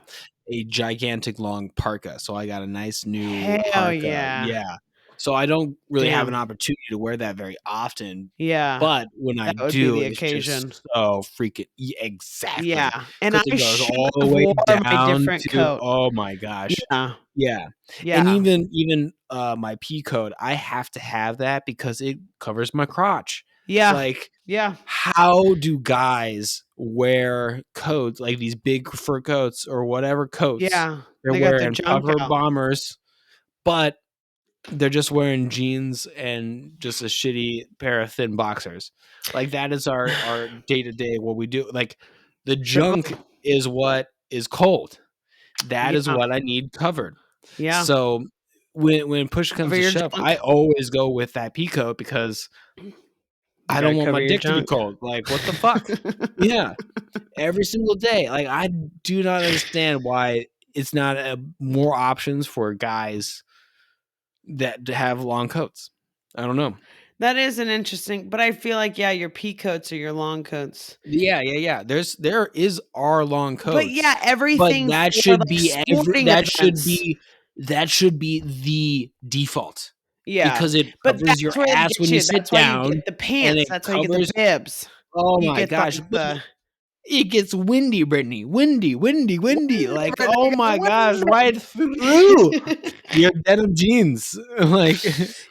a gigantic long parka. So I got a nice new Hell parka. yeah. Yeah. So I don't really have an Damn. opportunity to wear that very often, Yeah. but when I That would be do, the it's occasion. just so freaking exactly Yeah. And because I it goes should all the have way wore my down different to coat. oh my gosh. Yeah. Yeah. And Yeah. even my pea coat, I have to have that because it covers my crotch. Yeah. Like, Yeah. how do guys wear coats, like these big fur coats or whatever coats Yeah. they're They got their wearing, junk puffer out. bombers, but they're just wearing jeans and just a shitty pair of thin boxers. Like that is our day to day what we do. Like the junk Struggle. is what is cold. That is Yeah. what I need covered. Yeah. So when push comes Cover to your shove, I junk. always go with that peacoat because You I gotta don't want cover my your dick to be junk. cold. Like, what the fuck? Yeah, every single day. Like, I do not understand why it's not more options for guys that to have long coats. I don't know. That is an interesting, but I feel like, yeah, your pea coats or your long coats. Yeah. There is our long But yeah, coats, but everything for like sporting events. that should be the default Yeah. because it But covers your that's where they ass get when you you. sit That's why you down get the and pants. it That's why you get the covers bibs. oh You my get gosh, like but the it gets windy, Brittany. Windy. windy, Like, oh Brittany, my gosh, right through windy. your denim jeans. Like,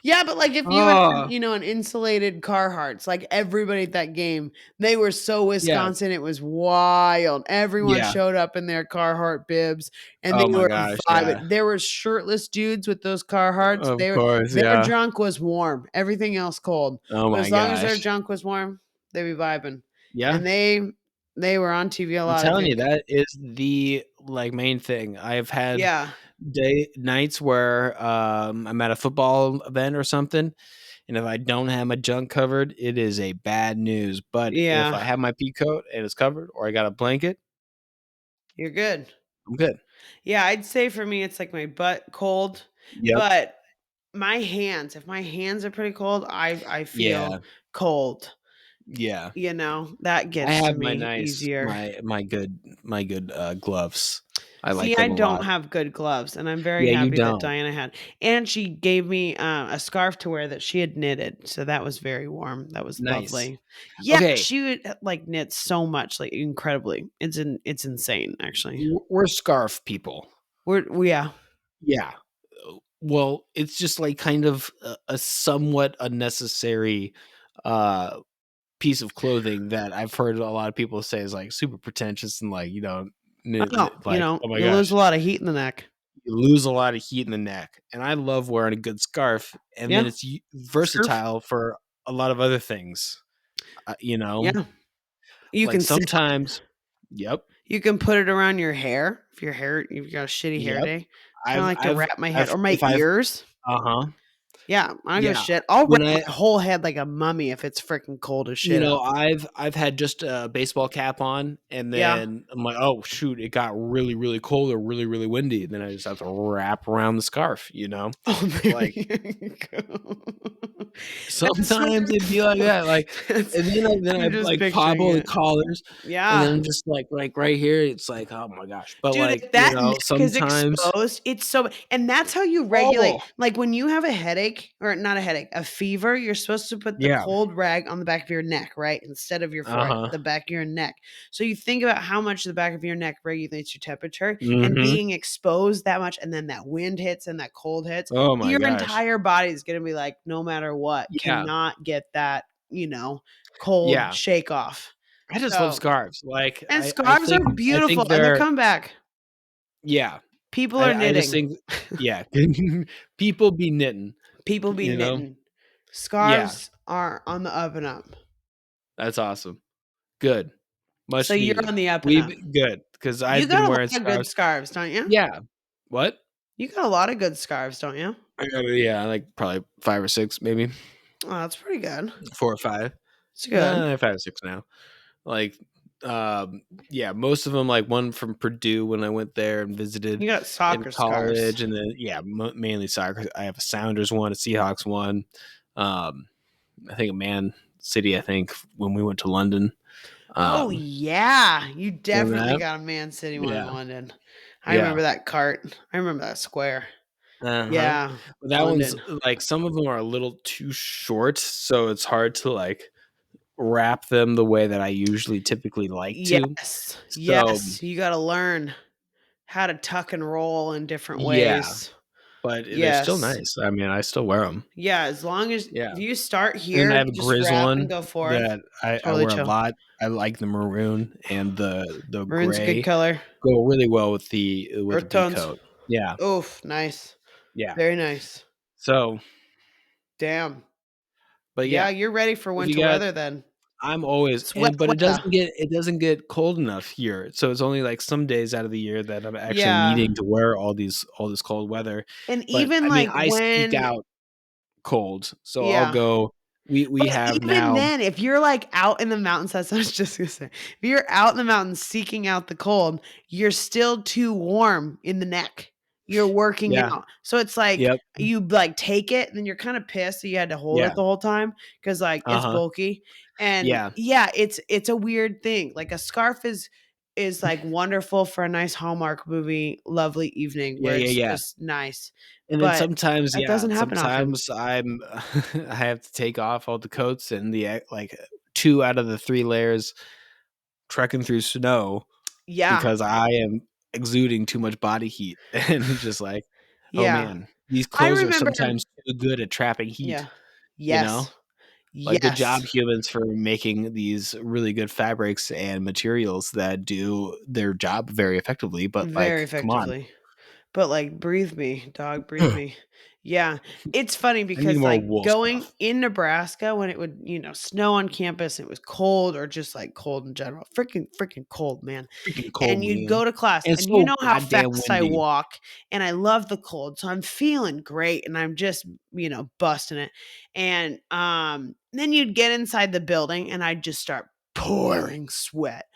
Yeah, but like if you had, oh, an insulated Carhartts, like everybody at that game, they were so yeah, Wisconsin, it was wild. Everyone yeah. showed up in their Carhartt bibs and they Oh my were gosh, yeah. vibing. There were shirtless dudes with those Carhartts. Of course, Their yeah. junk was warm. Everything else cold. Oh But my as long as their gosh. junk was warm, they be vibing. Yeah. And they were on TV a I'm lot, I telling you, think. that is the, like, main thing. I've had Yeah. nights where, I'm at a football event or something, and if I don't have my junk covered, it is a bad news, but if Yeah. I have my pea coat and it's covered or I got a blanket, You're good. I'm good. Yeah, I'd say for me it's like my butt cold, Yep. but my hands, if my hands are pretty cold, I Yeah. feel cold. Yeah. That I gets to have me easier. my good, gloves. I See, like I them a don't lot. have good gloves, and I'm very Yeah, you happy that don't. Diana had. And she gave me a scarf to wear that she had knitted, so that was very warm. That was Nice. lovely. Yeah, Okay, she would like knit so much, like incredibly. It's insane, actually. we're scarf people. Yeah, Yeah. Well, it's just, like, kind of a somewhat unnecessary, uh, piece of clothing that I've heard a lot of people say is, like, super pretentious and, like, oh, like, oh my you lose gosh, a lot of heat in the neck. you lose a lot of heat in the neck, and I love wearing a good scarf, and then Yeah, it's u scarf. versatile for a lot of other things, Yeah, you like, can sit on it. sometimes Yep, You can put it around your hair if you've got a shitty hair yep. day. Kinda I've like to I've wrap my head I've or my if I've ears. Uh-huh. Yeah, I don't give a Yeah. shit. I'll When wrap I my whole head like a mummy if it's freaking cold as shit out. I've had just a baseball cap on, and Yeah. then I'm like, "Oh, shoot, it got really, really cold or really, really windy," and then I just have to wrap around the scarf, you know? Oh, there Like, you go. That's what sometimes it'd be like that, like that's and then I, I'm just like, pop picturing all the it. collars, and then Yeah. I'm just like, right here, it's like, "Oh my gosh." But, Dude, like, if that neck is sometimes exposed, it's so and that's how you Oh! regulate like, when you have a headache or not a headache, a fever, you're supposed to put the Yeah. cold rag on the back of your neck, right? Instead of your forehead, Uh-huh. the back of your neck. So you think about how much the back of your neck regulates your temperature and Mhm. being exposed that much and then that wind hits and that cold hits, Oh my your gosh. entire body is gonna be like, no matter what, Yeah. cannot get that, cold Yeah. shake off. I just love So scarves, like, and I scarves are think beautiful and they're they're coming back. Yeah. People are I just knitting. think, yeah, people be knitting, People be you know? knitting. Yeah, Scarves are on the up and up. that's awesome. Good. So Much you're needed. on the up and We've up. good because You I've been got a wearing lot of good scarves. scarves, don't you? Yeah. What? You got a lot of good scarves, don't you? Yeah, like probably 5 or 6, maybe Oh, that's pretty good. 4 or 5. It's good. 5 or 6 now. Like, yeah, most of them, like one from Purdue when I went there and visited You got in soccer scarves. college, and then yeah, mainly soccer. I have a Sounders one, a Seahawks one. Um, I think a Man City. I think when we went to London. Oh Um, yeah, you remember definitely that? got a Man City one in Yeah, London. I yeah. remember that cart. I remember that square. Uh-huh. Yeah, But that one's London. like some of them are a little too short, so it's hard to like wrap them the way that I usually typically like to. Yes, So yes. You got to learn how to tuck and roll in different yeah, ways. but they're still Yes. nice. I mean, I still wear them. Yeah, as long as Yeah. if you start And then I here, have a just Grizz wrap and one go forth. that I Totally wear a chill. lot. I like the maroon and the Maroon's a good gray color. go really well with the Earth B tones. coat. Yeah, Oof, nice. yeah. Very nice. So, Damn. but Yeah, yeah, you're ready for if you winter got, weather then. I'm always Sweat but weather. it doesn't get cold enough here. So it's only like some days out of the year that I'm actually Yeah. needing to wear all this cold weather. And But even I mean, like I seek when out cold, so I'll yeah. go. We But have even now. then, if you're like out in the mountains, that's what I was just gonna say. If you're out in the mountains seeking out the cold, you're still too warm in the neck. You're working Yeah. out. So it's like Yep. you like take it, then you're kind of pissed that you had to hold Yeah. it the whole time because like Uh it's huh. bulky. And Yeah. yeah, it's a weird thing. Like a scarf is like wonderful for a nice Hallmark movie, lovely evening Yeah. where Yeah. it's Yeah. just nice. And then But sometimes, that yeah, doesn't happen often. sometimes I'm I have to take off all the coats and like 2 out of the 3 layers trekking through snow Yeah. because I am exuding too much body heat, and it's just like, "Oh, Yeah. man, these I clothes are remember sometimes too good at trapping heat," yeah. you know? Yes. Like, good job, Yes. humans, for making these really good fabrics and materials that do their job very effectively, but, Very like, come on. effectively. But, like, breathe me, dog, breathe me. Yeah. It's funny I need because, more like, wool going stuff. in Nebraska when it would, snow on campus, it was cold or just, like, cold in general. Freaking cold, man. Freaking cold, And you'd man. go to class, And it's and you so know how goddamn fast I windy. walk, and I love the cold, so I'm feeling great, and I'm just, busting it. And, then you'd get inside the building, and I'd just start pouring sweat.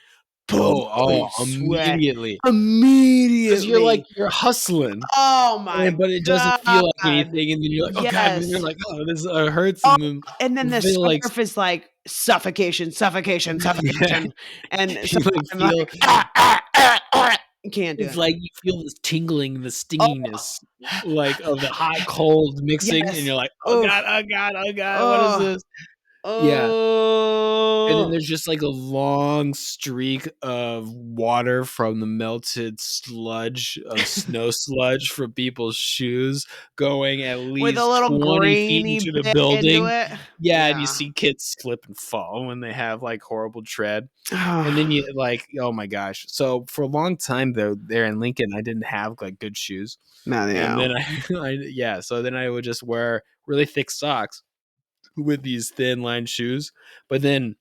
Pouring sweat Immediately. 'Cause you're, like, immediately. you're hustling, Oh my but it doesn't feel like god. anything, and then you're like, "Oh god," and then you're Yes. like, "Oh, this, hurts," Oh, and then and then you the feel like scarf is like suffocation, suffocation, yeah, suffocation, and so you, like, I'm feel like, "Ah, ah, ah, ah." Can't do it's it. like you feel this tingling, the Oh. stinginess, like, of the hot, cold mixing, and Yes. you're like, "Oh god, Oof. oh god, oh god, what is Oh. this?" Yeah. And then Oh. there's just like a long streak of water from the melted sludge of snow sludge from people's shoes going at With a least little 20 feet grainy into the bit into building. it. Yeah, and you Yeah. see kids slip and fall when they have like horrible tread. And then Oh. you like, oh my gosh. So for a long time though, there in Lincoln, I didn't have like good shoes. No, And yeah. then yeah, so then I would just wear really thick socks with these thin lined shoes. But then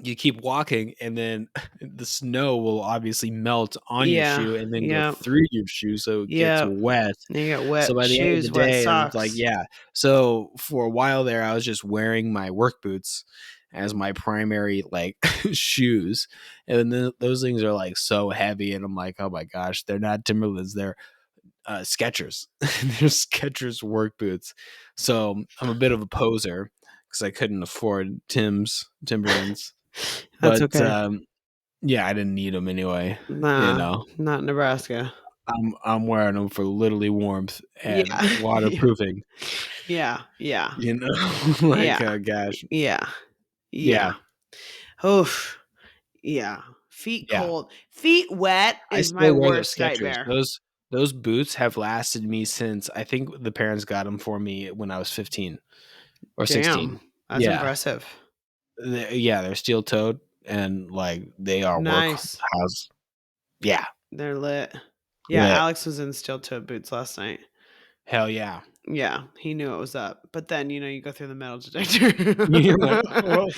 you keep walking and then the snow will obviously melt on your Yeah. shoe and then go Yep. through your shoe so it gets Yep. wet. You got So wet by the end of the shoes, wet day, it's like, socks. yeah. So for a while there, I was just wearing my work boots as my primary like shoes. And then those things are like so heavy. And I'm like, oh my gosh, they're not Timberlands, they're Skechers. They're Skechers work boots. So I'm a bit of a poser because I couldn't afford Timberlands. That's But, okay. yeah, I didn't need them anyway, you Nah, know? not Nebraska. I'm wearing them for literally warmth and Yeah. Yeah. waterproofing, Yeah. Yeah. you know? Like, Yeah. oh gosh. Yeah. Yeah. Yeah, Oof. Yeah. Feet yeah. cold. Feet wet I is my still wear those worst Skechers. nightmare. Those boots have lasted me since I think the parents got them for me when I was 15 or 16. Damn. That's Yeah. impressive. Yeah, they're steel-toed and, like, they are Nice. workhouse. Yeah. They're lit. Yeah, Yeah. Alex was in steel-toe boots last night. Hell yeah. Yeah, he knew it was up. But then, you go through the metal detector. You're like, oh, it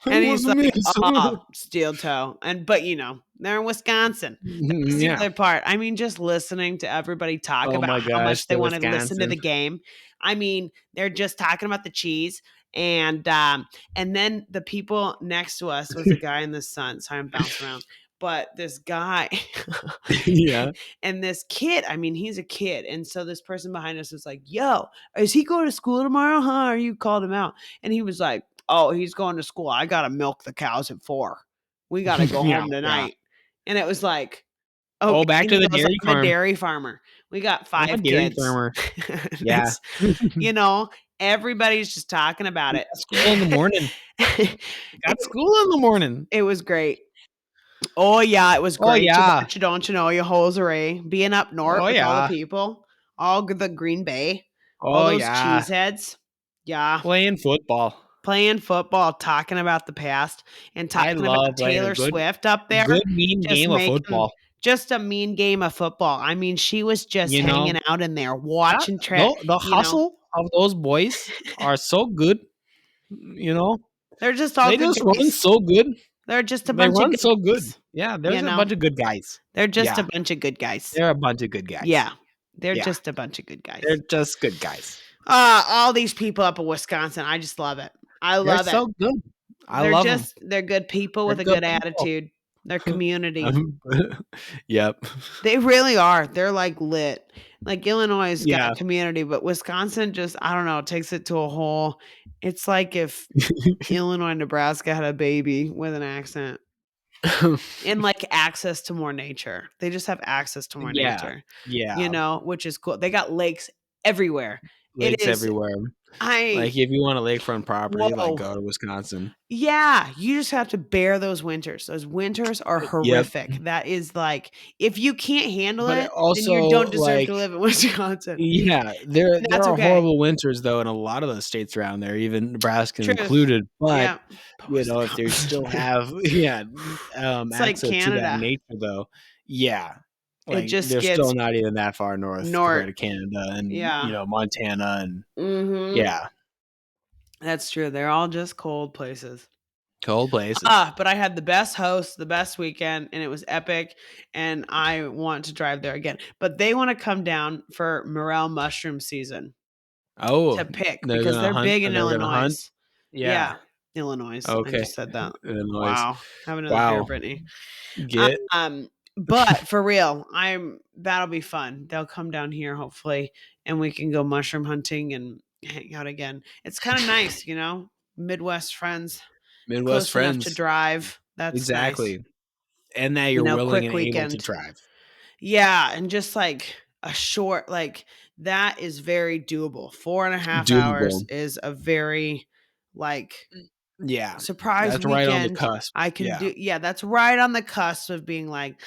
And he's wasn't me. like, "Oh, steel toe." But, they're in Wisconsin. That's the Yeah. other part. I mean, just listening to everybody talk Oh about my how gosh, much they the wanna listen to Wisconsin. the game. I mean, they're just talking about the cheese, and then the people next to us was a guy in the sun. Sorry, I'm bouncing around. But this guy Yeah. and this kid, I mean, he's a kid, and so this person behind us was like, "Yo, is he going to school tomorrow, huh?" Or you called him out. And he was like, "Oh, he's going to school. I gotta milk the cows at 4. We gotta go Yeah. home Yeah. tonight." And it was like, Oh, "Okay." back And to he the goes, dairy "I'm a farm. dairy farmer. We got I'm a 5 dairy kids." farmer. And Yeah. it's, you know, everybody's just talking about We it. got school in the morning. It Got school in the morning. it was great. Oh, yeah, it was Oh, great. You yeah. betcha, don't you know, you hosiery. Being up north Oh, with all the yeah. people, the Green Bay, all Oh, those yeah. cheeseheads. Yeah. Playing football. Playing football, talking about the past, and I talking about love playing a Taylor Swift up there, good mean just game of making football. just a mean game of football. I mean, she was just You know? hanging out in there That watching the you know? hustle of those boys are so good, you know? They're just all They good just run guys. so good. They're just a They bunch of run good so good. guys, Yeah, you there's a know? bunch of good guys. They're just a Yeah, bunch of good guys. they're a bunch of good guys. Yeah. They're Yeah, just a bunch of good they're guys. just good guys. All these people up in Wisconsin, I just love it. I They're love it. so good. I love them. They're good people They're with a good good people. attitude. They're community. Yep. They really are. They're like lit. Like Illinois has got a Yeah. community, but Wisconsin just, I don't know, takes it to a whole. It's like if Illinois and Nebraska had a baby with an accent and like access to more nature. They just have access to more Yeah. nature, Yeah. which is cool. They got lakes everywhere. It Lakes is, everywhere. I, Like, if you want a lakefront property, like, whoa. go to Wisconsin. Yeah, you just have to bear those winters. Those winters are Yep. horrific. That is like, if you can't handle But it it, then you also, don't deserve like, to live in Wisconsin. yeah, there That's are okay. horrible winters, though, in a lot of the states around there, even Nebraska Truth. included, but, Yeah. But if they still Wisconsin, have it's like access to that Canada. nature, though, yeah, It like, just they're still gets not even that far north compared nort. to Canada and, Yeah. Montana and Mhm. yeah, That's true. They're all just cold places. cold places. But I had the best host, the best weekend, and it was epic, and I want to drive there again. But they wanna come down for morel mushroom season Oh, to pick they're because gonna they're hunt big in and they're gonna hunt? Illinois. Yeah, Yeah, Illinois. I okay. just said that. Illinois. Wow. Have another beer, Wow. Brittany. Get But for real, that'll be fun. They'll come down here hopefully, and we can go mushroom hunting and hang out again. It's kind of nice, Midwest friends, Midwest close enough to friends. drive. That's nice. Exactly. And that you're willing Quick and able to weekend. drive. Yeah, and just like a short, like that is very doable. 4.5 hours Doable. is a very like Yeah. surprise That's right on the weekend. cusp. I can Yeah. do, yeah, that's right on the cusp of being like,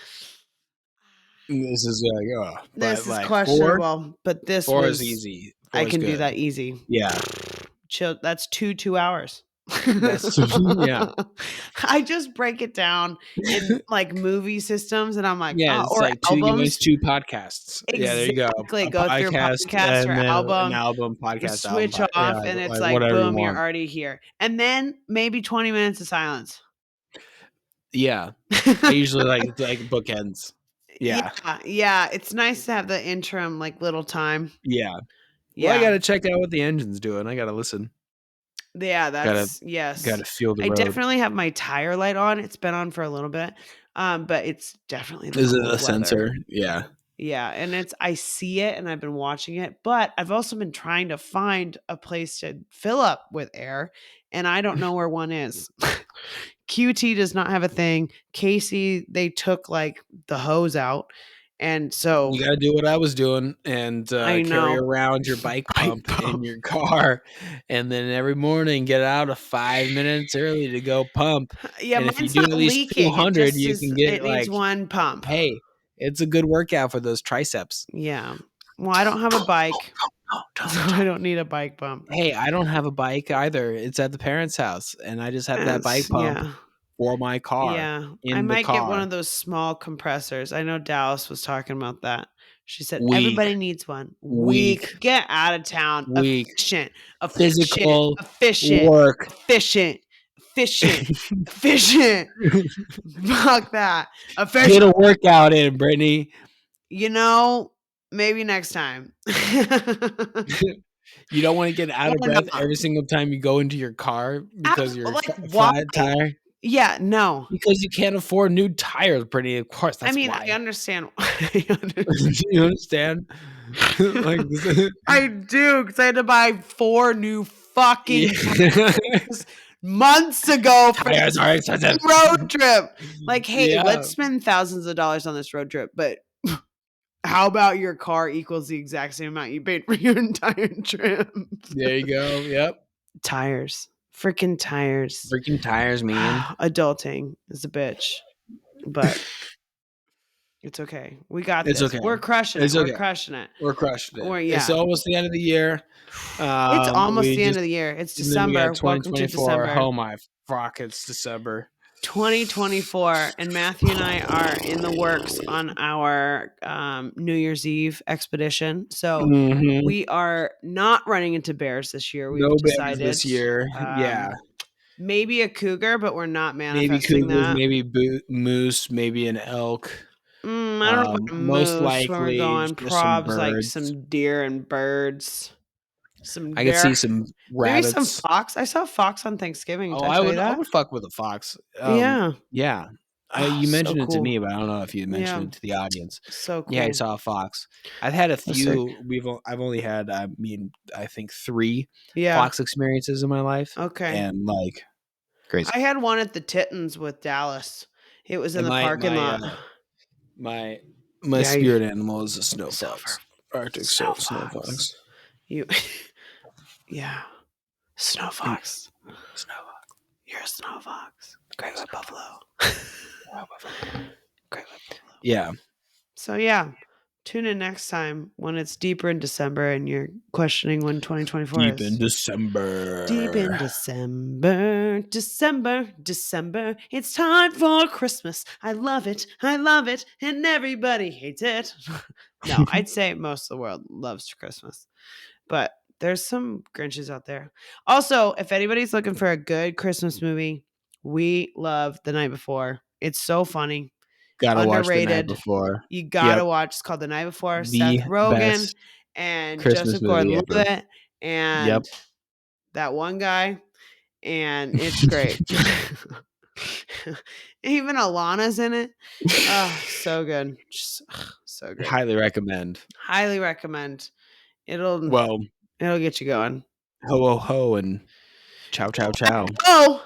This is like, but this is like 4, questionable, but this 4 is was, easy. I 4 is can do good. that easy. Yeah. Chill. That's 2 hours. That's yeah. I just break it down in like movie systems, and I'm like, Yeah, oh, it's or like 2 you albums. waste 2 podcasts. Yeah, there you go. Exactly. A Go through a podcast podcast or and then an album, album, podcast, album, switch yeah, off, and it's like like, whatever you boom, you're want. already here. And then maybe 20 minutes of silence. Yeah. I usually like bookends. Yeah, Yeah. yeah. It's nice to have the interim, like little time. Yeah. Well, I Yeah. gotta check out what the engine's doing. I gotta listen. Yeah, Gotta that's yes. gotta feel the I road. definitely have my tire light on. It's been on for a little bit. But it's definitely the Is it a cold weather. sensor? Yeah. Yeah, and I see it and I've been watching it, but I've also been trying to find a place to fill up with air, and I don't know where one is. QT does not have a thing. Casey, they took like the hose out. And so You gotta do what I was doing and I carry know. around your bike Bike pump in pump. your car, and then every morning get out 5 minutes early to go pump. Yeah, And if you mine's do not at least leaking. It 200, just you is, can get it needs like, one pump. hey, it's a good workout for those triceps. Yeah. Well, I don't have a bike, so I don't need a bike pump. Hey, I don't have a bike either. It's at the parents' house, and I just have that bike pump. Yeah. for my car Yeah, I in the might get one car. of those small compressors. I know Dallas was talking about that. She said Weak, everybody needs one. weak, Weak. Get out of town. weak, Efficient. Efficient. physical Efficient. work. Efficient. Efficient. Efficient. Fuck that. Get a Efficient. workout in, Brittany. You know, maybe next time. You don't want to get out Or of breath not. every single time you go into your car because you're Like, why? flat tire. Yeah, no. Because you can't afford new tires, Brittany. Of course, I that's mean, I why. understand. You understand? Like this. I do, because I had to buy 4 new fucking Yeah. tires months ago for Tires this are expensive. road trip. Like, hey, Yeah. let's spend thousands of dollars on this road trip, but how about your car equals the exact same amount you paid for your entire trip? There you go. Yep. Tires. Freaking tires. Freaking tires, man. Adulting is a bitch, but it's okay. We got It's this. okay. We're crushing it. It's We're okay. crushing it. We're crushing it. It's Yeah. almost the end of the year. It's almost We the end just of the year. It's and then we got December. Welcome to 2024. December. Oh my fuck! It's December. 2024, and Matthew and I are in the works on our New Year's Eve expedition. So Mhm. we are not running into bears this year. We've No bears decided this year. Yeah. Maybe a cougar, but we're not Maybe manifesting cougars, that. maybe moose, maybe an elk. I don't know about a Most moose when we're likely going. just some Probs like birds. some deer and birds. Some I could see bear. some Maybe some rabbits. fox. I saw fox on Thanksgiving. Oh, Did I tell you I that? would fuck with a fox. Yeah. Yeah. Oh, You so mentioned it to cool. me, but I don't know if you mentioned Yeah. it to the audience. So cool. Yeah, I saw a fox. I've had a That's sick. few. I've only had I think 3 Yeah. fox experiences in my life. Okay. And like crazy. I had one at the Tittins with Dallas. It was in And the parking lot. my Yeah, spirit animal is a snow Silver. fox. Arctic Snow snow fox. fox. You, yeah, snow fox. Snow fox. You're a snow fox. Great white buffalo. Great white buffalo. Yeah. So yeah, tune in next time when it's deeper in December and you're questioning when 2024 Deep is. in December. Deep in December, December, December. It's time for Christmas. I love it, and everybody hates it. No, I'd say most of the world loves Christmas, but there's some Grinches out there. Also, if anybody's looking for a good Christmas movie, we love The Night Before. It's so funny. Gotta watch The Night Underrated. Before. You gotta watch. It's called The Night Before. The Seth Rogen best and Christmas Joseph movie ever. Gordon-Levitt and that one guy, and it's great. Even Alana's in it. Oh, so good. Just, so good. Highly recommend. Highly recommend. It'll Well, get you going. ho ho ho and ciao ciao ciao. Oh.